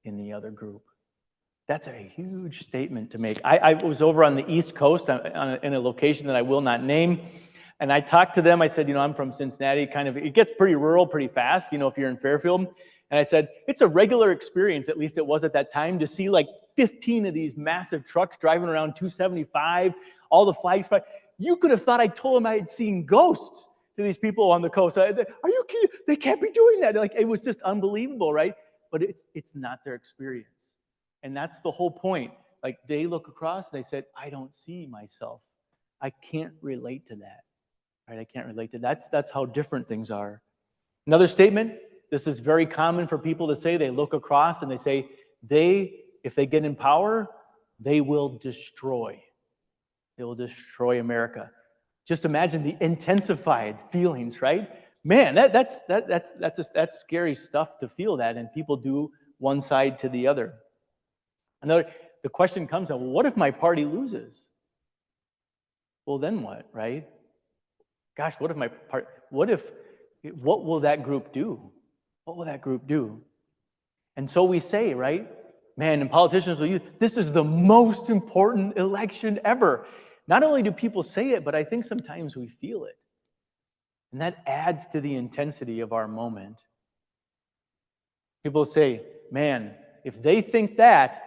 in the other group. That's a huge statement to make. I was over on the East Coast in a location that I will not name, and I talked to them. I said, I'm from Cincinnati, it gets pretty rural pretty fast, if you're in Fairfield. And I said, it's a regular experience, at least it was at that time, to see like 15 of these massive trucks driving around 275, all the flags. You could have thought I told them I had seen ghosts to these people on the coast. Are you kidding? They can't be doing that. Like, it was just unbelievable, right? But it's not their experience. And that's the whole point. Like, they look across and they said, I don't see myself. I can't relate to that. Right? I can't relate to that. That's how different things are. Another statement, this is very common for people to say. They look across and they say, if they get in power, they will destroy. They will destroy America. Just imagine the intensified feelings, right? Man, that's scary stuff to feel that, and people do one side to the other. The question comes up, well, what if my party loses? Well, then what, right? Gosh, what will that group do? What will that group do? And so we say, right? Man, and politicians will use, this is the most important election ever. Not only do people say it, but I think sometimes we feel it. And that adds to the intensity of our moment. People say, man, if they think that,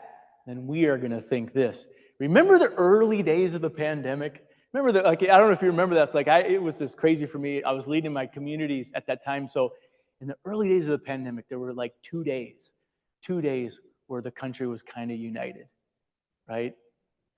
then we are going to think this. Remember the early days of the pandemic? I don't know if you remember that. It was just crazy for me. I was leading my communities at that time. So in the early days of the pandemic, there were like 2 days where the country was kind of united, right?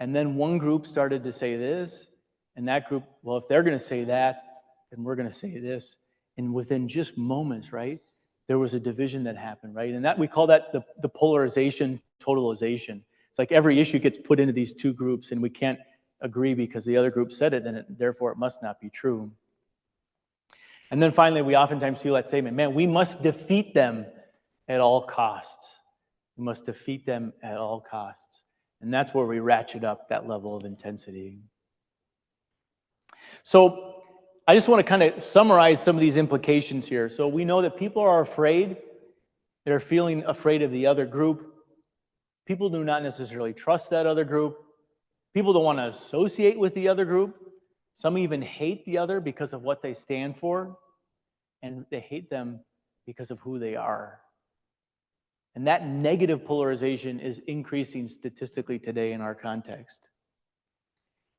And then one group started to say this, and that group, well, if they're going to say that, then we're going to say this. And within just moments, right, there was a division that happened, right? And that we call that the polarization, totalization. It's like every issue gets put into these two groups, and we can't agree because the other group said it, and therefore it must not be true. And then finally, we oftentimes feel that statement, man, we must defeat them at all costs. We must defeat them at all costs. And that's where we ratchet up that level of intensity. So I just want to kind of summarize some of these implications here. So we know that people are afraid. They're feeling afraid of the other group. People do not necessarily trust that other group. People don't want to associate with the other group. Some even hate the other because of what they stand for. And they hate them because of who they are. And that negative polarization is increasing statistically today in our context.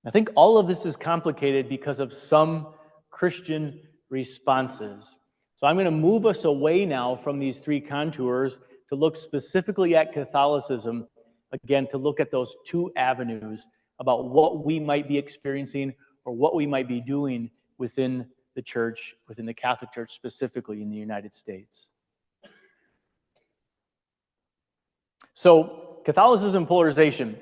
I think all of this is complicated because of some Christian responses. So I'm going to move us away now from these three contours to look specifically at Catholicism, again, to look at those two avenues about what we might be experiencing or what we might be doing within the church, within the Catholic Church specifically in the United States. So, Catholicism polarization.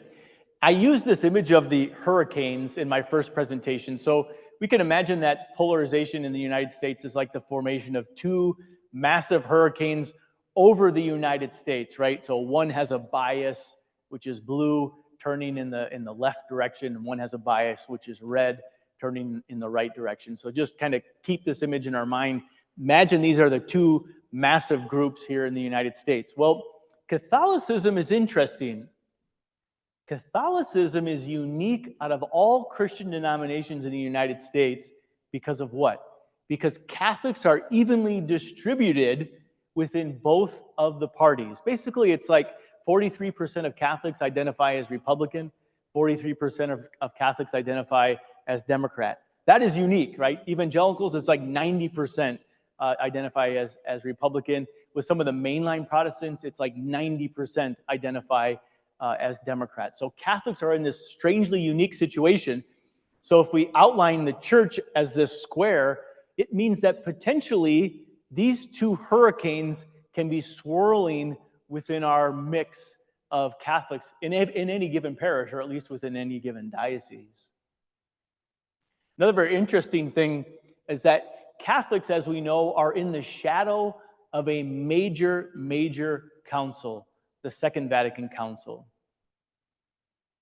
I used this image of the hurricanes in my first presentation. So, we can imagine that polarization in the United States is like the formation of two massive hurricanes over the United States, right? So, one has a bias, which is blue, turning in the left direction, and one has a bias, which is red, turning in the right direction. So, just kind of keep this image in our mind. Imagine these are the two massive groups here in the United States. Well, Catholicism is interesting. Catholicism is unique out of all Christian denominations in the United States because of what? Because Catholics are evenly distributed within both of the parties. Basically, it's like 43% of Catholics identify as Republican, 43% of Catholics identify as Democrat. That is unique, right? Evangelicals, it's like 90% identify as Republican. With some of the mainline Protestants, it's like 90% identify as Democrats. So Catholics are in this strangely unique situation. So if we outline the church as this square, it means that potentially these two hurricanes can be swirling within our mix of Catholics in any given parish, or at least within any given diocese. Another very interesting thing is that Catholics, as we know, are in the shadow of a major council, the Second Vatican Council.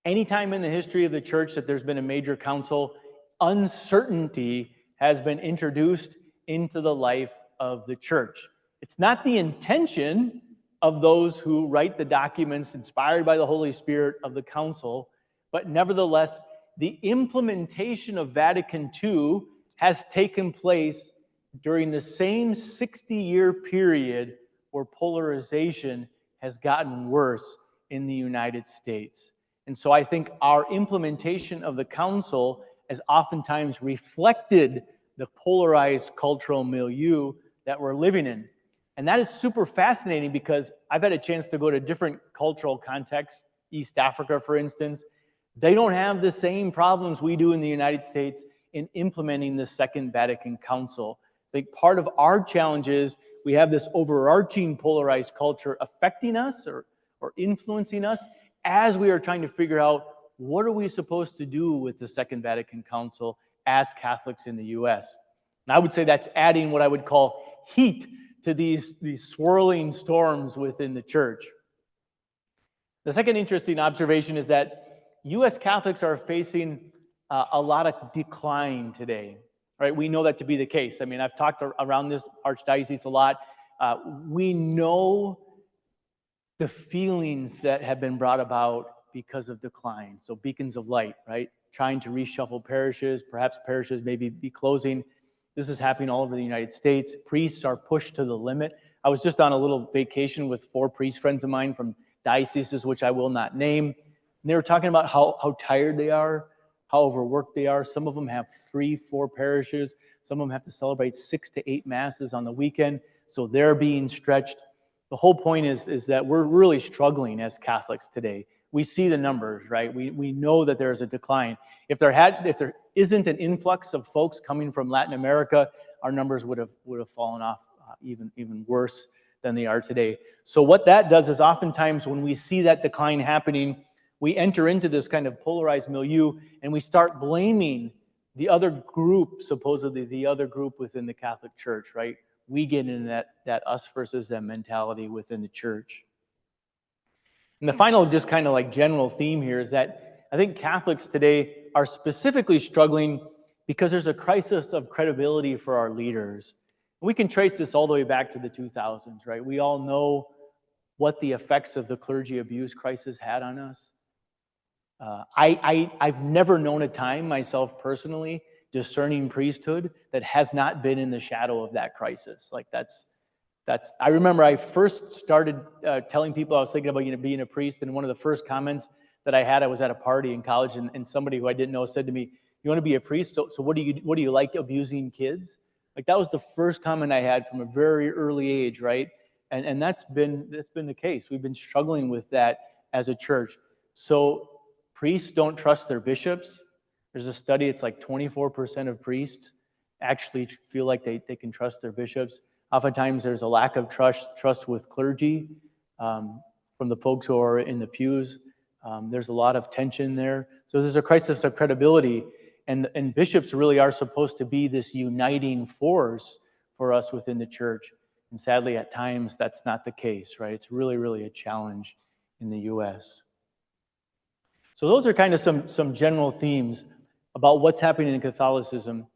Anytime in the history of the church that there's been a major council, uncertainty has been introduced into the life of the church. It's not the intention of those who write the documents inspired by the Holy Spirit of the council, but nevertheless, the implementation of Vatican II has taken place during the same 60-year period where polarization has gotten worse in the United States. And so I think our implementation of the council has oftentimes reflected the polarized cultural milieu that we're living in. And that is super fascinating because I've had a chance to go to different cultural contexts, East Africa, for instance. They don't have the same problems we do in the United States in implementing the Second Vatican Council. I think part of our challenge is we have this overarching polarized culture affecting us or influencing us as we are trying to figure out what are we supposed to do with the Second Vatican Council as Catholics in the U.S. And I would say that's adding what I would call heat to these swirling storms within the church. The second interesting observation is that U.S. Catholics are facing a lot of decline today. Right? We know that to be the case. I mean, I've talked around this archdiocese a lot. We know the feelings that have been brought about because of decline. So beacons of light, right? Trying to reshuffle parishes, perhaps parishes maybe be closing. This is happening all over the United States. Priests are pushed to the limit. I was just on a little vacation with 4 priest friends of mine from dioceses, which I will not name. And they were talking about how tired they are, how overworked they are. Some of them have 3-4 parishes. Some of them have to celebrate 6 to 8 masses on the weekend. So they're being stretched. The whole point is that we're really struggling as Catholics today. We see the numbers, right? We know that there's a decline. If there isn't an influx of folks coming from Latin America, our numbers would have fallen off even worse than they are today. So what that does is oftentimes when we see that decline happening, we enter into this kind of polarized milieu and we start blaming the other group, supposedly the other group within the Catholic Church, right? We get into that us versus them mentality within the church. And the final just kind of like general theme here is that I think Catholics today are specifically struggling because there's a crisis of credibility for our leaders. We can trace this all the way back to the 2000s, right? We all know what the effects of the clergy abuse crisis had on us. I've never known a time myself personally discerning priesthood that has not been in the shadow of that crisis. Like that's. I remember I first started telling people I was thinking about being a priest, and one of the first comments that I had, I was at a party in college, and somebody who I didn't know said to me, "You want to be a priest? So what do you like abusing kids?" Like that was the first comment I had from a very early age, right? And that's been the case. We've been struggling with that as a church. So priests don't trust their bishops. There's a study, it's like 24% of priests actually feel like they can trust their bishops. Oftentimes there's a lack of trust with clergy from the folks who are in the pews. There's a lot of tension there. So there's a crisis of credibility, and bishops really are supposed to be this uniting force for us within the church. And sadly, at times, that's not the case, right? It's really, really a challenge in the U.S. So those are kind of some general themes about what's happening in Catholicism.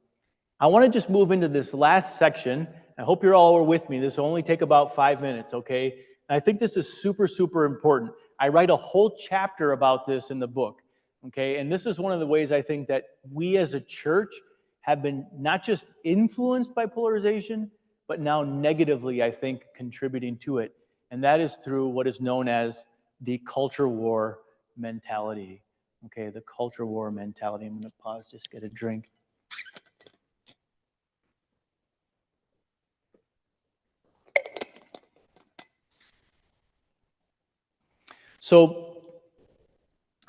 I want to just move into this last section. I hope you're all with me. This will only take about 5 minutes, okay? And I think this is super, super important. I write a whole chapter about this in the book, okay? And this is one of the ways I think that we as a church have been not just influenced by polarization, but now negatively, I think, contributing to it. And that is through what is known as the culture war mentality, okay? The culture war mentality. I'm going to pause, just get a drink. So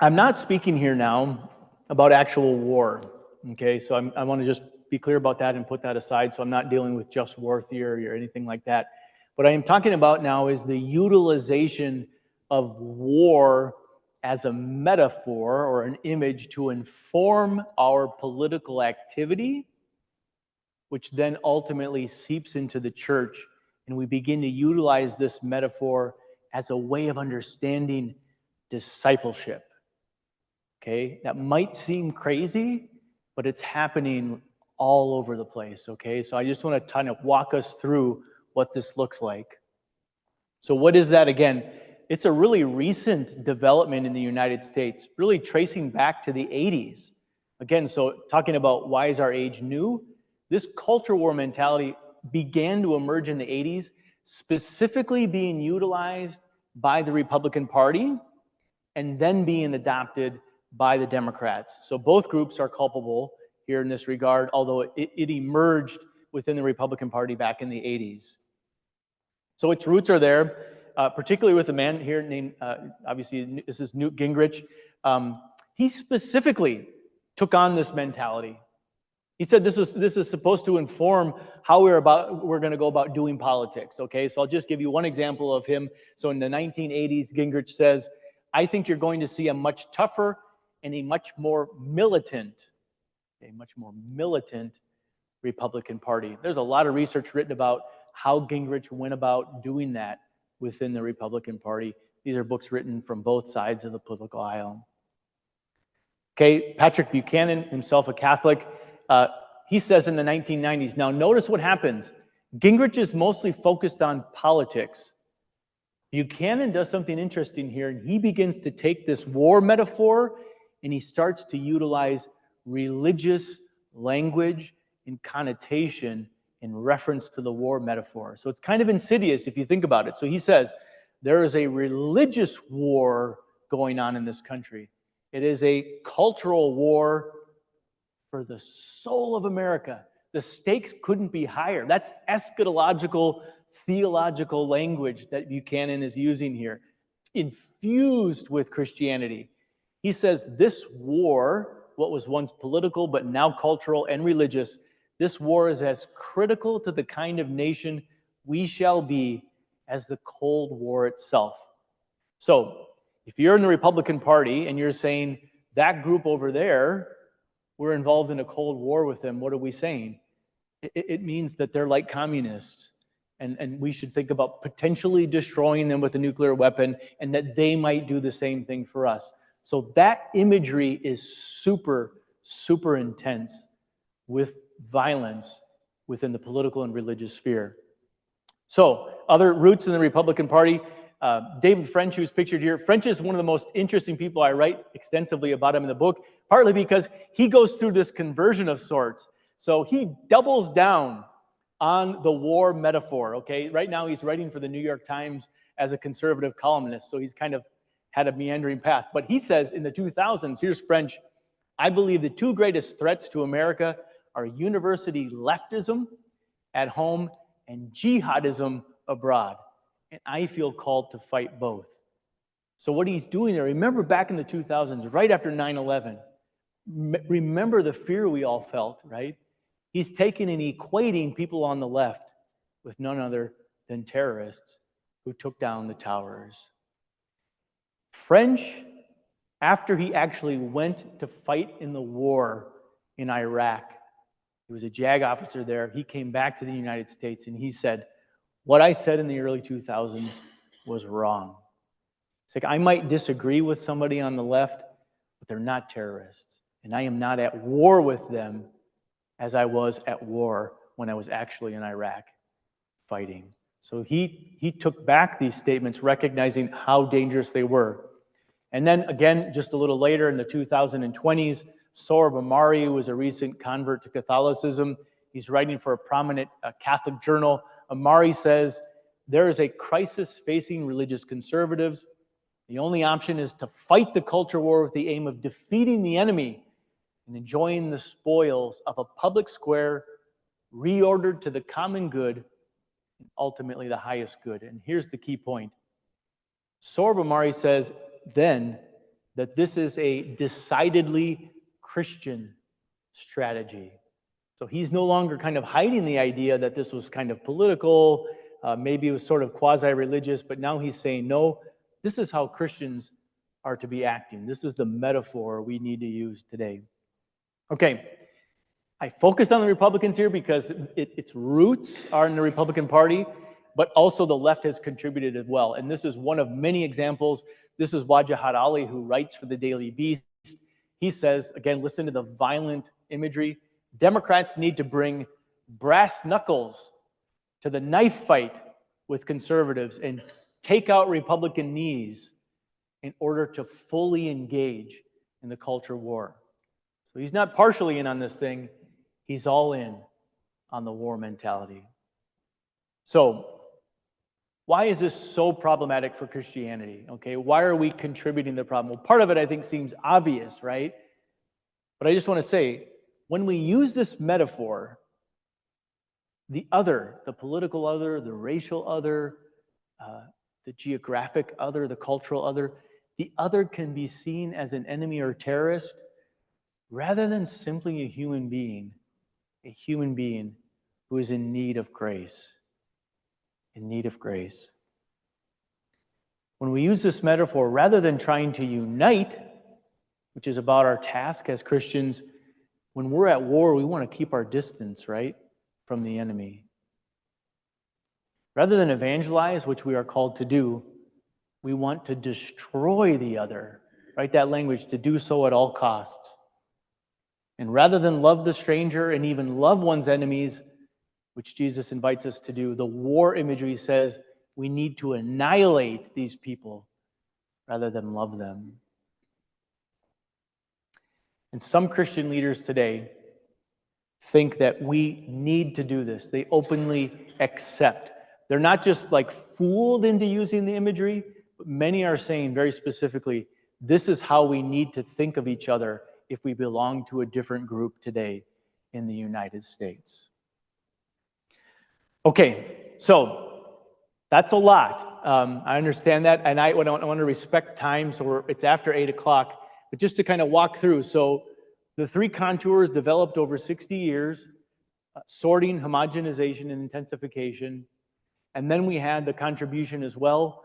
I'm not speaking here now about actual war, okay? So I want to just be clear about that and put that aside. So I'm not dealing with just war theory or anything like that. What I am talking about now is the utilization of war as a metaphor or an image to inform our political activity, which then ultimately seeps into the church and we begin to utilize this metaphor as a way of understanding discipleship. Okay, that might seem crazy, but it's happening all over the place. Okay, so I just want to kind of walk us through what this looks like. So what is that again? It's a really recent development in the United States, really tracing back to the 80s. Again, so talking about why is our age new? This culture war mentality began to emerge in the 80s, specifically being utilized by the Republican Party and then being adopted by the Democrats. So both groups are culpable here in this regard, although it emerged within the Republican Party back in the 80s. So its roots are there, particularly with a man here named, obviously, this is Newt Gingrich. He specifically took on this mentality. He said this is supposed to inform how we're going to go about doing politics. Okay, so I'll just give you one example of him. So in the 1980s, Gingrich says, "I think you're going to see a much tougher and a much more militant Republican Party." There's a lot of research written about how Gingrich went about doing that within the Republican Party. These are books written from both sides of the political aisle. Okay, Patrick Buchanan, himself a Catholic, he says in the 1990s, now notice what happens. Gingrich is mostly focused on politics. Buchanan does something interesting here, and he begins to take this war metaphor and he starts to utilize religious language and connotation in reference to the war metaphor. So it's kind of insidious if you think about it. So he says, there is a religious war going on in this country. It is a cultural war for the soul of America. The stakes couldn't be higher. That's eschatological, theological language that Buchanan is using here, infused with Christianity. He says this war, what was once political but now cultural and religious, this war is as critical to the kind of nation we shall be as the Cold War itself. So, if you're in the Republican Party and you're saying that group over there, we're involved in a Cold War with them, what are we saying? It means that they're like communists, and we should think about potentially destroying them with a nuclear weapon, and that they might do the same thing for us. So that imagery is super, super intense with violence within the political and religious sphere. So, other roots in the Republican Party, David French, who's pictured here. French is one of the most interesting people. I write extensively about him in the book, partly because he goes through this conversion of sorts. So he doubles down on the war metaphor, okay? Right now he's writing for the New York Times as a conservative columnist, so he's kind of had a meandering path. But he says in the 2000s, here's French, I believe the two greatest threats to America are university leftism at home and jihadism abroad. And I feel called to fight both. So what he's doing there, remember back in the 2000s, right after 9/11, remember the fear we all felt, right? He's taking and equating people on the left with none other than terrorists who took down the towers. French, after he actually went to fight in the war in Iraq, he was a JAG officer there, he came back to the United States and he said, what I said in the early 2000s was wrong. It's like, I might disagree with somebody on the left, but they're not terrorists. And I am not at war with them as I was at war when I was actually in Iraq fighting. So he took back these statements, recognizing how dangerous they were. And then again, just a little later in the 2020s, Sohrab Ahmari, who was a recent convert to Catholicism, he's writing for a prominent Catholic journal. Ahmari says, there is a crisis facing religious conservatives. The only option is to fight the culture war with the aim of defeating the enemy and enjoying the spoils of a public square reordered to the common good and ultimately the highest good. And here's the key point. Sohrab Ahmari says then that this is a decidedly Christian strategy. So he's no longer kind of hiding the idea that this was kind of political, maybe it was sort of quasi-religious, but now he's saying, no, this is how Christians are to be acting. This is the metaphor we need to use today. Okay, I focus on the Republicans here because its roots are in the Republican Party. but also the left has contributed as well. And this is one of many examples. This is Wajahat Ali, who writes for the Daily Beast. He says, again, listen to the violent imagery. Democrats need to bring brass knuckles to the knife fight with conservatives and take out Republican knees in order to fully engage in the culture war. So he's not partially in on this thing. He's all in on the war mentality. So why is this so problematic for Christianity? Okay, why are we contributing to the problem? Well, part of it I think seems obvious, right? But I just want to say, when we use this metaphor, the other, the political other, the racial other, the geographic other, the cultural other, the other can be seen as an enemy or terrorist rather than simply a human being who is in need of grace. In need of grace. When we use this metaphor, rather than trying to unite, which is about our task as Christians, when we're at war, we want to keep our distance, right, from the enemy. Rather than evangelize, which we are called to do, we want to destroy the other, right? That language, to do so at all costs. And rather than love the stranger and even love one's enemies, which Jesus invites us to do, the war imagery says we need to annihilate these people rather than love them. And some Christian leaders today think that we need to do this. They openly accept. They're not just like fooled into using the imagery, but many are saying very specifically, this is how we need to think of each other if we belong to a different group today in the United States. Okay, so that's a lot. I understand that, and I want to respect time, so it's after 8 o'clock. But just to kind of walk through, so the three contours developed over 60 years, sorting, homogenization, and intensification. And then we had the contribution as well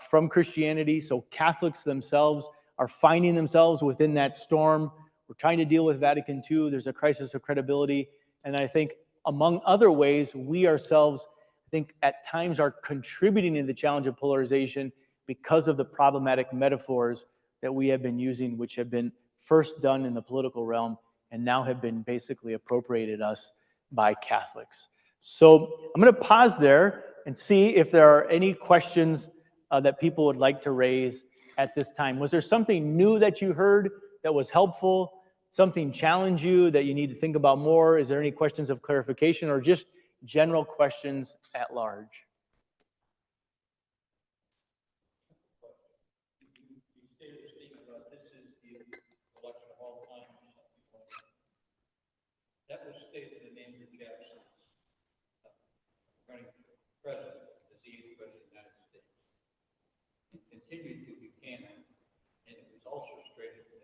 from Christianity. So Catholics themselves are finding themselves within that storm. We're trying to deal with Vatican II. There's a crisis of credibility. And I think among other ways, we ourselves, I think at times are contributing to the challenge of polarization because of the problematic metaphors that we have been using, which have been first done in the political realm and now have been basically appropriated us by Catholics. So I'm going to pause there and see if there are any questions that people would like to raise at this time. Was there something new that you heard that was helpful? Something challenge you that you need to think about more? Is there any questions of clarification or just general questions at large? You stated a statement about this is the election of all time or something like that. That was stated in Andrew Jackson's running for president as the 8th president of the United States. It continued to Buchanan, and it was also stated with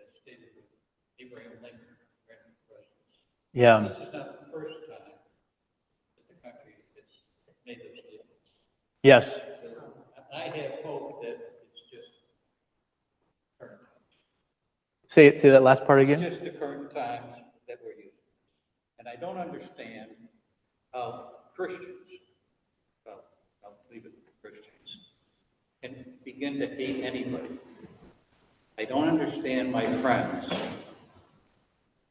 Abraham Lincoln running for president. Yeah. This is not the first time that the country has made those statements. Yes. So I have hope that it's just current times. Say that last part again. It's just the current times that we're using. And I don't understand how Christians, well, I'll leave it to Christians, can begin to hate anybody. I don't understand my friends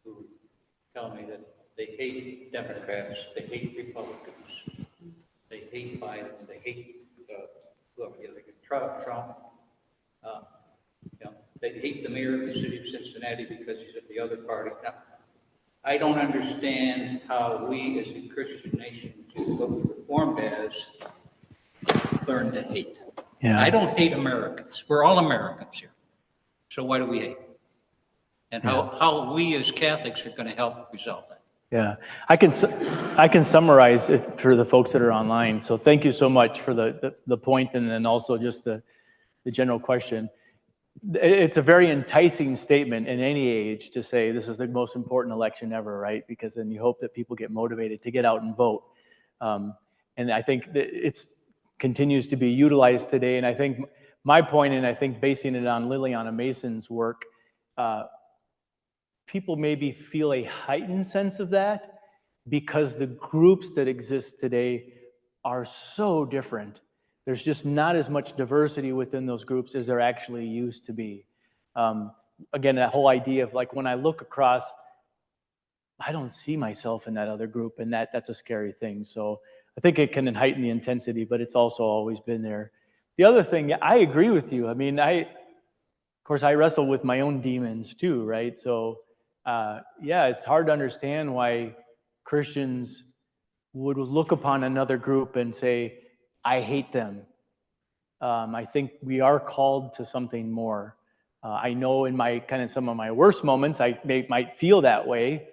who tell me that they hate Democrats, they hate Republicans, they hate Biden, they hate Trump. They hate the mayor of the city of Cincinnati because he's of the other party. Now, I don't understand how we as a Christian nation, what we were formed as, learn to hate. Yeah. I don't hate Americans. We're all Americans here. So why do we hate? And how we as Catholics are going to help resolve that. Yeah, I can summarize it for the folks that are online. So thank you so much for the point, and then also just the general question. It's a very enticing statement in any age to say this is the most important election ever, right? Because then you hope that people get motivated to get out and vote. And I think that it's continues to be utilized today. And I think my point, and I think basing it on Liliana Mason's work, people maybe feel a heightened sense of that because the groups that exist today are so different. There's just not as much diversity within those groups as there actually used to be. Again, that whole idea of like when I look across, I don't see myself in that other group, and that's a scary thing. So I think it can heighten the intensity, but it's also always been there. The other thing, I agree with you. I mean, of course, I wrestle with my own demons too, right? So yeah, it's hard to understand why Christians would look upon another group and say, I hate them. I think we are called to something more. I know in my kind of some of my worst moments, I might feel that way,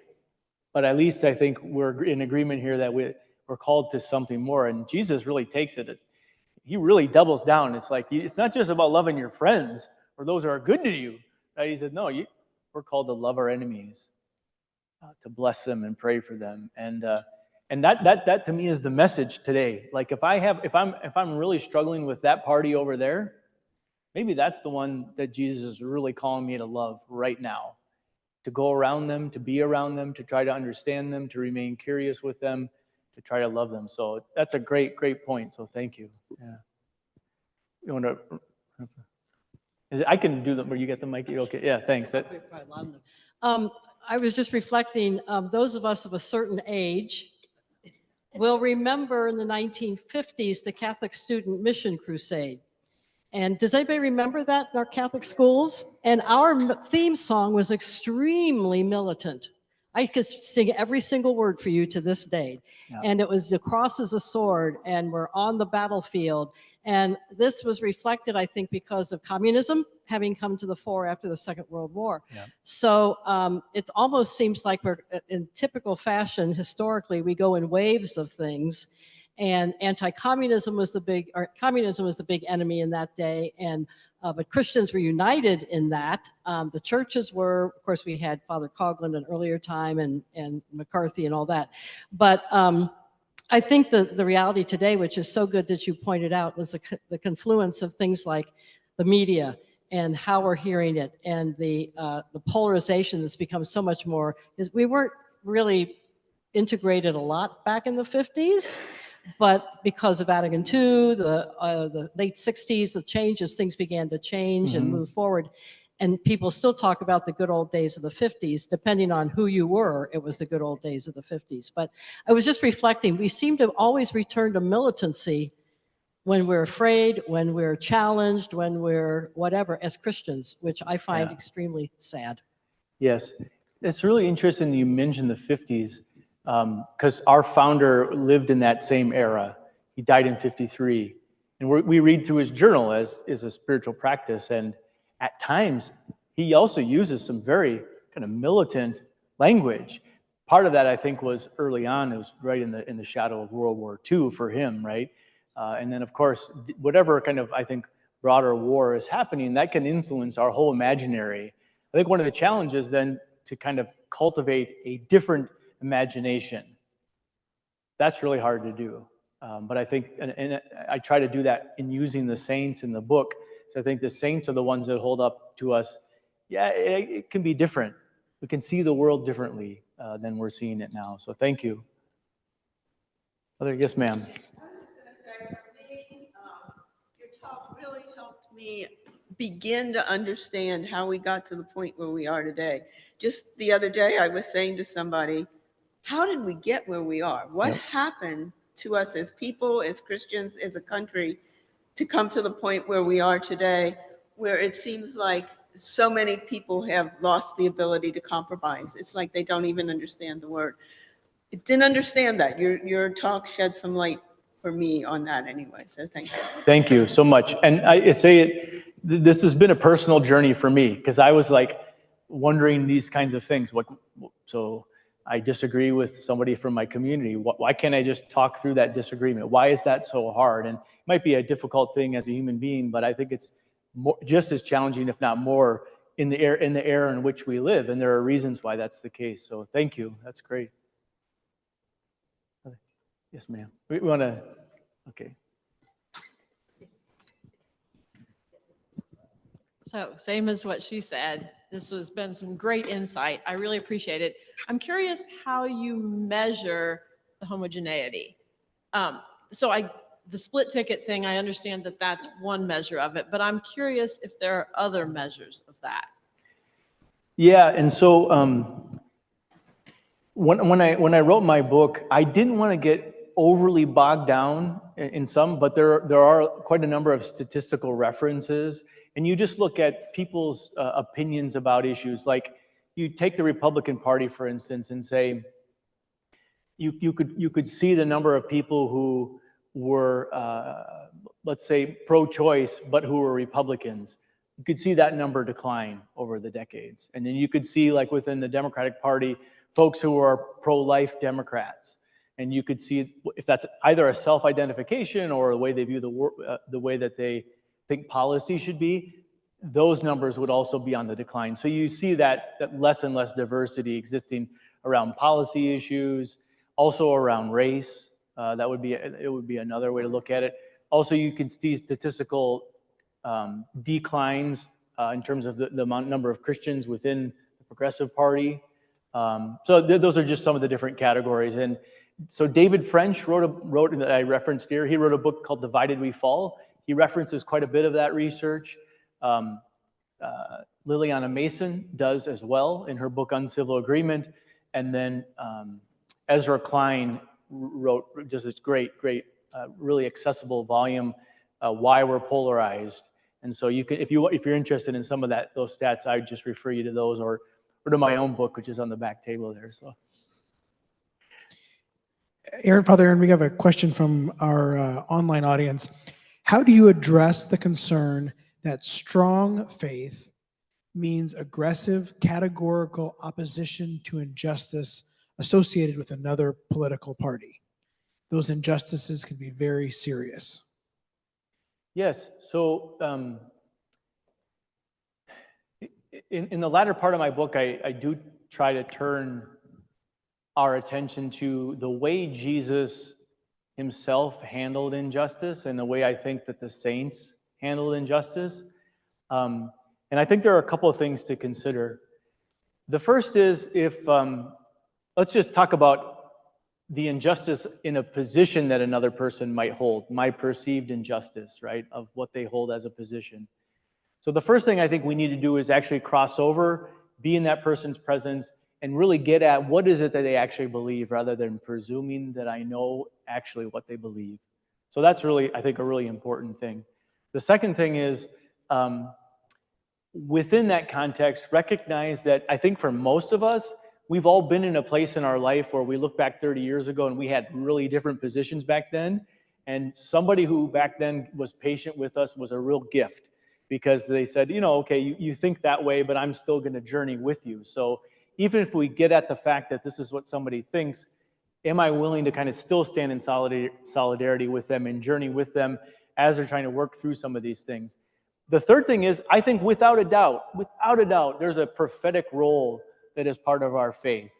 but at least I think we're in agreement here that we're called to something more. And Jesus really takes it. He really doubles down. It's like, it's not just about loving your friends or those who are good to you. Right? He said, no, we're called to love our enemies, to bless them and pray for them. And that to me is the message today. Like if I'm really struggling with that party over there, maybe that's the one that Jesus is really calling me to love right now, to go around them, to be around them, to try to understand them, to remain curious with them, to try to love them. So that's a great, great point. So thank you. Yeah. You want to? I can do them. Where you get the mic? Okay. Yeah. Thanks. I was just reflecting. Those of us of a certain age will remember in the 1950s the Catholic Student Mission Crusade. And does anybody remember that in our Catholic schools? And our theme song was extremely militant. I could sing every single word for you to this day. Yeah. And it was the cross is a sword, and we're on the battlefield. And this was reflected, I think, because of communism having come to the fore after the Second World War. Yeah. So it almost seems like we're in typical fashion. Historically, we go in waves of things. And anti-communism was communism was the big enemy in that day, and but Christians were united in that. The churches were, of course, we had Father Coughlin an earlier time, and McCarthy and all that. But I think the reality today, which is so good that you pointed out, was the confluence of things like the media and how we're hearing it, and the polarization that's become so much more. We weren't really integrated a lot back in the 50s. But because of Vatican II, the late 60s, the changes, things began to change and move forward. And people still talk about the good old days of the 50s. Depending on who you were, it was the good old days of the 50s. But I was just reflecting, we seem to always return to militancy when we're afraid, when we're challenged, when we're whatever, as Christians, which I find extremely sad. Yes. It's really interesting you mentioned the 50s. Because our founder lived in that same era. He died in 53. And we read through his journal as a spiritual practice. And at times, he also uses some very kind of militant language. Part of that, I think, was early on. It was right in the shadow of World War II for him, right? And then, of course, whatever kind of, I think, broader war is happening, that can influence our whole imaginary. I think one of the challenges then to kind of cultivate a different imagination. That's really hard to do. But I think, and I try to do that in using the saints in the book. So I think the saints are the ones that hold up to us. Yeah, it can be different. We can see the world differently than we're seeing it now. So thank you. Yes, ma'am. I was just going to say, for me, your talk really helped me begin to understand how we got to the point where we are today. Just the other day, I was saying to somebody, how did we get where we are? What happened to us as people, as Christians, as a country, to come to the point where we are today, where it seems like so many people have lost the ability to compromise? It's like they don't even understand the word. I didn't understand that. Your talk shed some light for me on that anyway, so thank you. Thank you so much. And I say this has been a personal journey for me, because I was like wondering these kinds of things. So I disagree with somebody from my community. Why can't I just talk through that disagreement? Why is that so hard? And it might be a difficult thing as a human being, but I think it's just as challenging, if not more, in the era in which we live. And there are reasons why that's the case. So thank you. That's great. Yes, ma'am. We want to, okay. So same as what she said, this has been some great insight. I really appreciate it. I'm curious how you measure the homogeneity. the split ticket thing, I understand that that's one measure of it, but I'm curious if there are other measures of that. Yeah, and so when I wrote my book, I didn't want to get overly bogged down in some, but there are quite a number of statistical references, and you just look at people's opinions about issues. Like you take the Republican Party, for instance, and say you could see the number of people who were let's say pro-choice, but who were Republicans. You could see that number decline over the decades. And then you could see, like within the Democratic Party, folks who are pro-life Democrats. And you could see if that's either a self-identification or the way they view the way that they think policy should be, those numbers would also be on the decline. So you see that less and less diversity existing around policy issues, also around race. It would be another way to look at it. Also, you can see statistical declines in terms of the number of Christians within the Progressive Party. So those are just some of the different categories. And so David French wrote that I referenced here. He wrote a book called Divided We Fall. He references quite a bit of that research. Liliana Mason does as well in her book Uncivil Agreement. And then Ezra Klein wrote just this great, really accessible volume, Why We're Polarized. And so you can, if you're interested in some of those stats, I would just refer you to those or to my own book, which is on the back table there. So, Father Aaron, we have a question from our online audience. How do you address the concern that strong faith means aggressive, categorical opposition to injustice associated with another political party? Those injustices can be very serious. Yes. So in the latter part of my book, I do try to turn our attention to the way Jesus himself handled injustice and the way I think that the saints handled injustice. And I think there are a couple of things to consider. The first is let's just talk about the injustice in a position that another person might hold, my perceived injustice, right, of what they hold as a position. So the first thing I think we need to do is actually cross over, be in that person's presence, and really get at what is it that they actually believe rather than presuming that I know actually what they believe. So that's really, I think, a really important thing. The second thing is, within that context, recognize that I think for most of us, we've all been in a place in our life where we look back 30 years ago and we had really different positions back then. And somebody who back then was patient with us was a real gift because they said, okay, you think that way, but I'm still going to journey with you. So even if we get at the fact that this is what somebody thinks, am I willing to kind of still stand in solidarity with them and journey with them as they're trying to work through some of these things? The third thing is, I think without a doubt, there's a prophetic role that is part of our faith.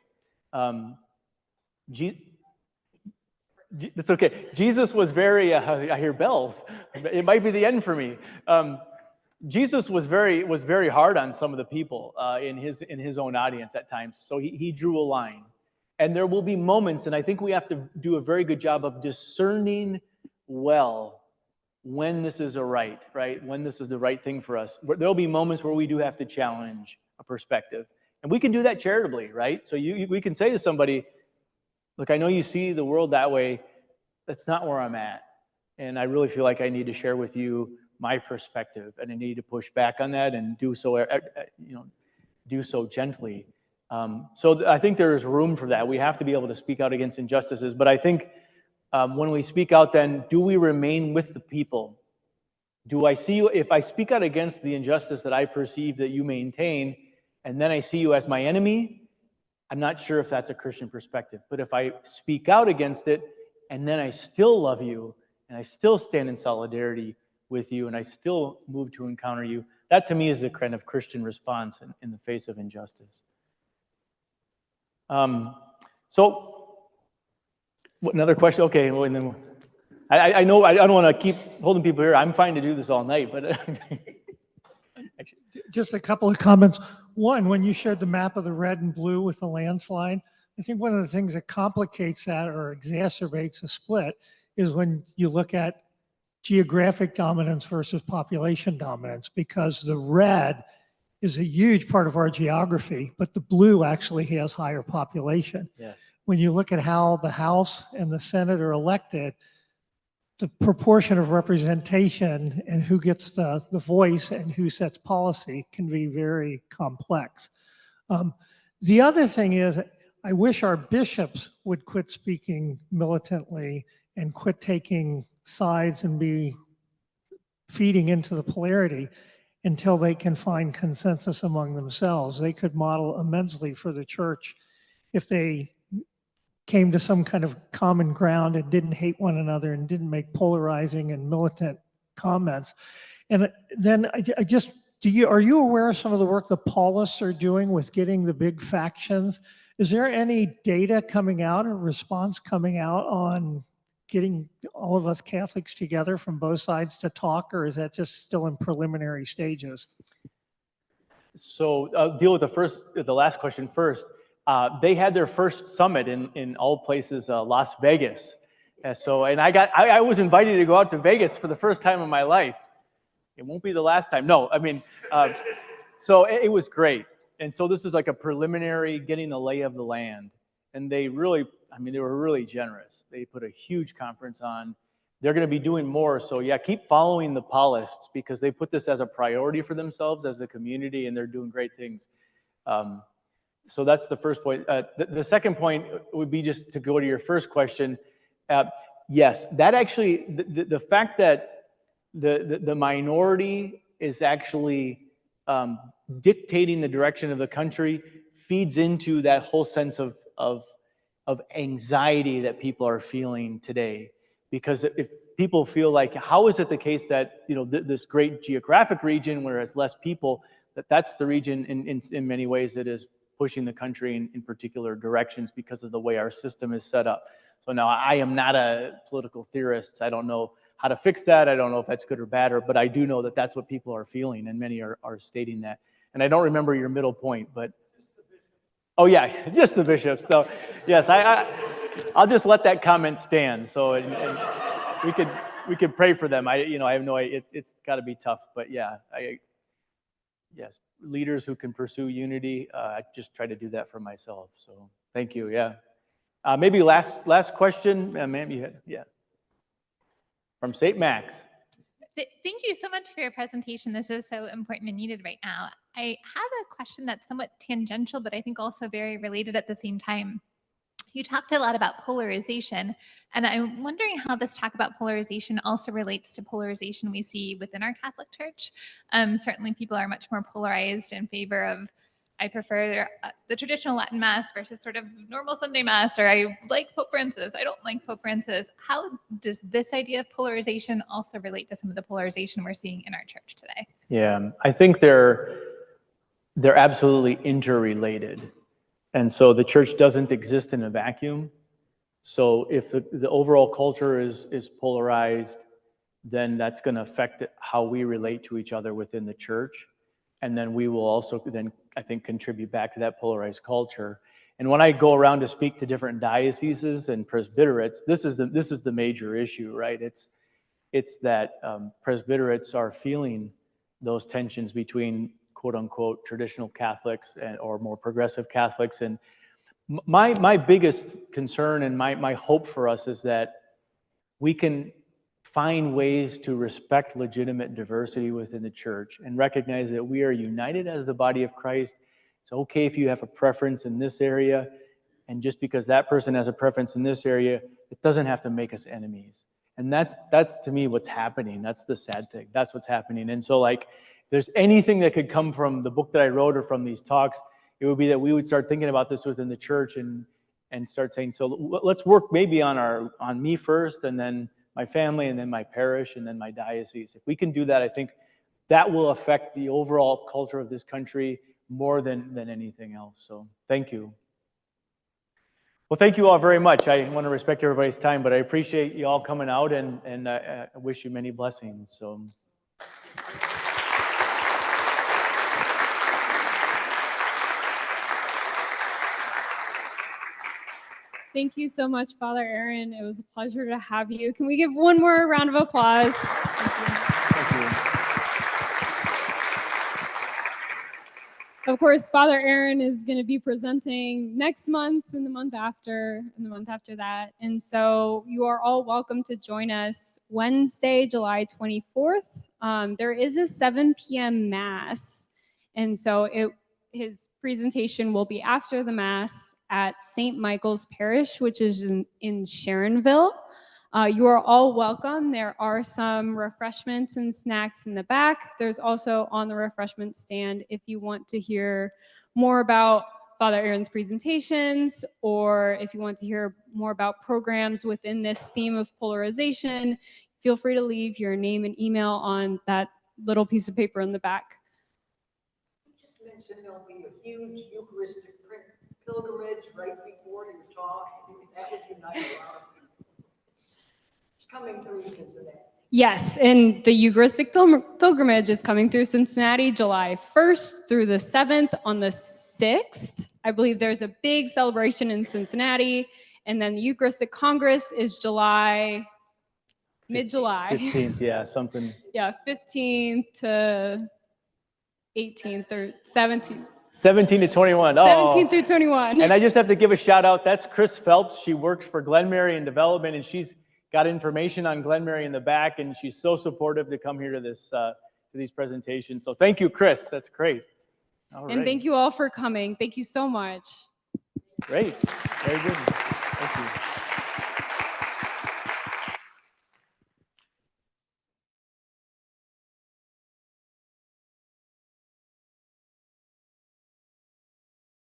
It's okay. Jesus was very, I hear bells. It might be the end for me. Jesus was very hard on some of the people in his own audience at times. So he drew a line. And there will be moments, and I think we have to do a very good job of discerning well when this is right? When this is the right thing for us. There'll be moments where we do have to challenge a perspective. And we can do that charitably, right? So we can say to somebody, look, I know you see the world that way. That's not where I'm at. And I really feel like I need to share with you my perspective, and I need to push back on that and do so, do so gently. So I think there is room for that. We have to be able to speak out against injustices. But I think when we speak out, then do we remain with the people? Do I see you, if I speak out against the injustice that I perceive that you maintain, and then I see you as my enemy, I'm not sure if that's a Christian perspective. But if I speak out against it, and then I still love you, and I still stand in solidarity with you, and I still move to encounter you, that to me is the kind of Christian response in the face of injustice. So, another question? Okay, well, and then I know I don't want to keep holding people here. I'm fine to do this all night, but actually, just a couple of comments. One, when you showed the map of the red and blue with the landslide, I think one of the things that complicates that or exacerbates a split is when you look at geographic dominance versus population dominance, because the red is a huge part of our geography, but the blue actually has higher population. Yes. When you look at how the House and the Senate are elected, the proportion of representation and who gets the voice and who sets policy can be very complex. The other thing is, I wish our bishops would quit speaking militantly and quit taking sides and be feeding into the polarity until they can find consensus among themselves. They could model immensely for the church if they came to some kind of common ground and didn't hate one another and didn't make polarizing and militant comments. And then are you aware of some of the work the Paulists are doing with getting the big factions? Is there any data coming out or response coming out on getting all of us Catholics together from both sides to talk, or is that just still in preliminary stages? So I'll deal with the last question first. They had their first summit in all places, Las Vegas. And I was invited to go out to Vegas for the first time in my life. It won't be the last time. No, I mean, so it was great. And so this is like a preliminary getting a lay of the land. And they were really generous. They put a huge conference on. They're going to be doing more. So yeah, keep following the Paulists because they put this as a priority for themselves as a community, and they're doing great things. So that's the first point. The second point would be just to go to your first question. Yes, that actually, the fact that the minority is actually dictating the direction of the country feeds into that whole sense of anxiety that people are feeling today. Because if people feel like, how is it the case that this great geographic region where it's less people, that's the region in many ways that is pushing the country in particular directions because of the way our system is set up. So now I am not a political theorist. I don't know how to fix that. I don't know if that's good or bad, but I do know that that's what people are feeling, and many are stating that. And I don't remember your middle point, but oh yeah, just the bishops. So yes, I'll just let that comment stand. So and we could pray for them. I have no idea. It's got to be tough, but yeah, yes, leaders who can pursue unity. I just try to do that for myself. So thank you. Yeah, maybe last question, ma'am. You had, yeah, from St. Max. Thank you so much for your presentation. This is so important and needed right now. I have a question that's somewhat tangential, but I think also very related at the same time. You talked a lot about polarization, and I'm wondering how this talk about polarization also relates to polarization we see within our Catholic Church. Certainly people are much more polarized in favor of, I prefer the traditional Latin Mass versus sort of normal Sunday Mass, or I like Pope Francis, I don't like Pope Francis. How does this idea of polarization also relate to some of the polarization we're seeing in our church today? Yeah, I think they're absolutely interrelated. And so the church doesn't exist in a vacuum. So if the overall culture is polarized, then that's going to affect how we relate to each other within the church. And then we will also then, I think, contribute back to that polarized culture. And when I go around to speak to different dioceses and presbyterates, this is the major issue, right? It's that presbyterates are feeling those tensions between quote unquote traditional Catholics or more progressive Catholics. And my biggest concern and my hope for us is that we can find ways to respect legitimate diversity within the church and recognize that we are united as the body of Christ. It's okay if you have a preference in this area, and just because that person has a preference in this area, it doesn't have to make us enemies. And that's to me what's happening. That's the sad thing. That's what's happening. And so like, if there's anything that could come from the book that I wrote or from these talks, it would be that we would start thinking about this within the church and start saying, so let's work maybe on me first, and then my family, and then my parish, and then my diocese. If we can do that, I think that will affect the overall culture of this country more than anything else. So thank you. Well, thank you all very much. I want to respect everybody's time, but I appreciate you all coming out, and I wish you many blessings. So. Thank you so much, Father Aaron. It was a pleasure to have you. Can we give one more round of applause? Thank you. Of course, Father Aaron is going to be presenting next month and the month after and the month after that. And so you are all welcome to join us Wednesday, July 24th. There is a 7 p.m. Mass. And so his presentation will be after the Mass at St. Michael's Parish, which is in Sharonville. You are all welcome. There are some refreshments and snacks in the back. There's also on the refreshment stand if you want to hear more about Father Aaron's presentations, or if you want to hear more about programs within this theme of polarization, feel free to leave your name and email on that little piece of paper in the back. You just mentioned there'll be a huge Eucharistic pilgrimage right before your talk. That would unite a lot of people. Coming through Cincinnati. Yes, and the Eucharistic pilgrimage is coming through Cincinnati July 1st through the 7th. On the 6th, I believe there's a big celebration in Cincinnati, and then the Eucharistic Congress is mid-July. 15th, yeah, something. Yeah, 15th to 18th or 17th. 17 to 21. 17 through 21. And I just have to give a shout out. That's Chris Phelps. She works for Glenmary in development, and she's got information on Glenmary in the back, and she's so supportive to come here to these presentations. So thank you, Chris. That's great. All right. And thank you all for coming. Thank you so much. Great. Very good.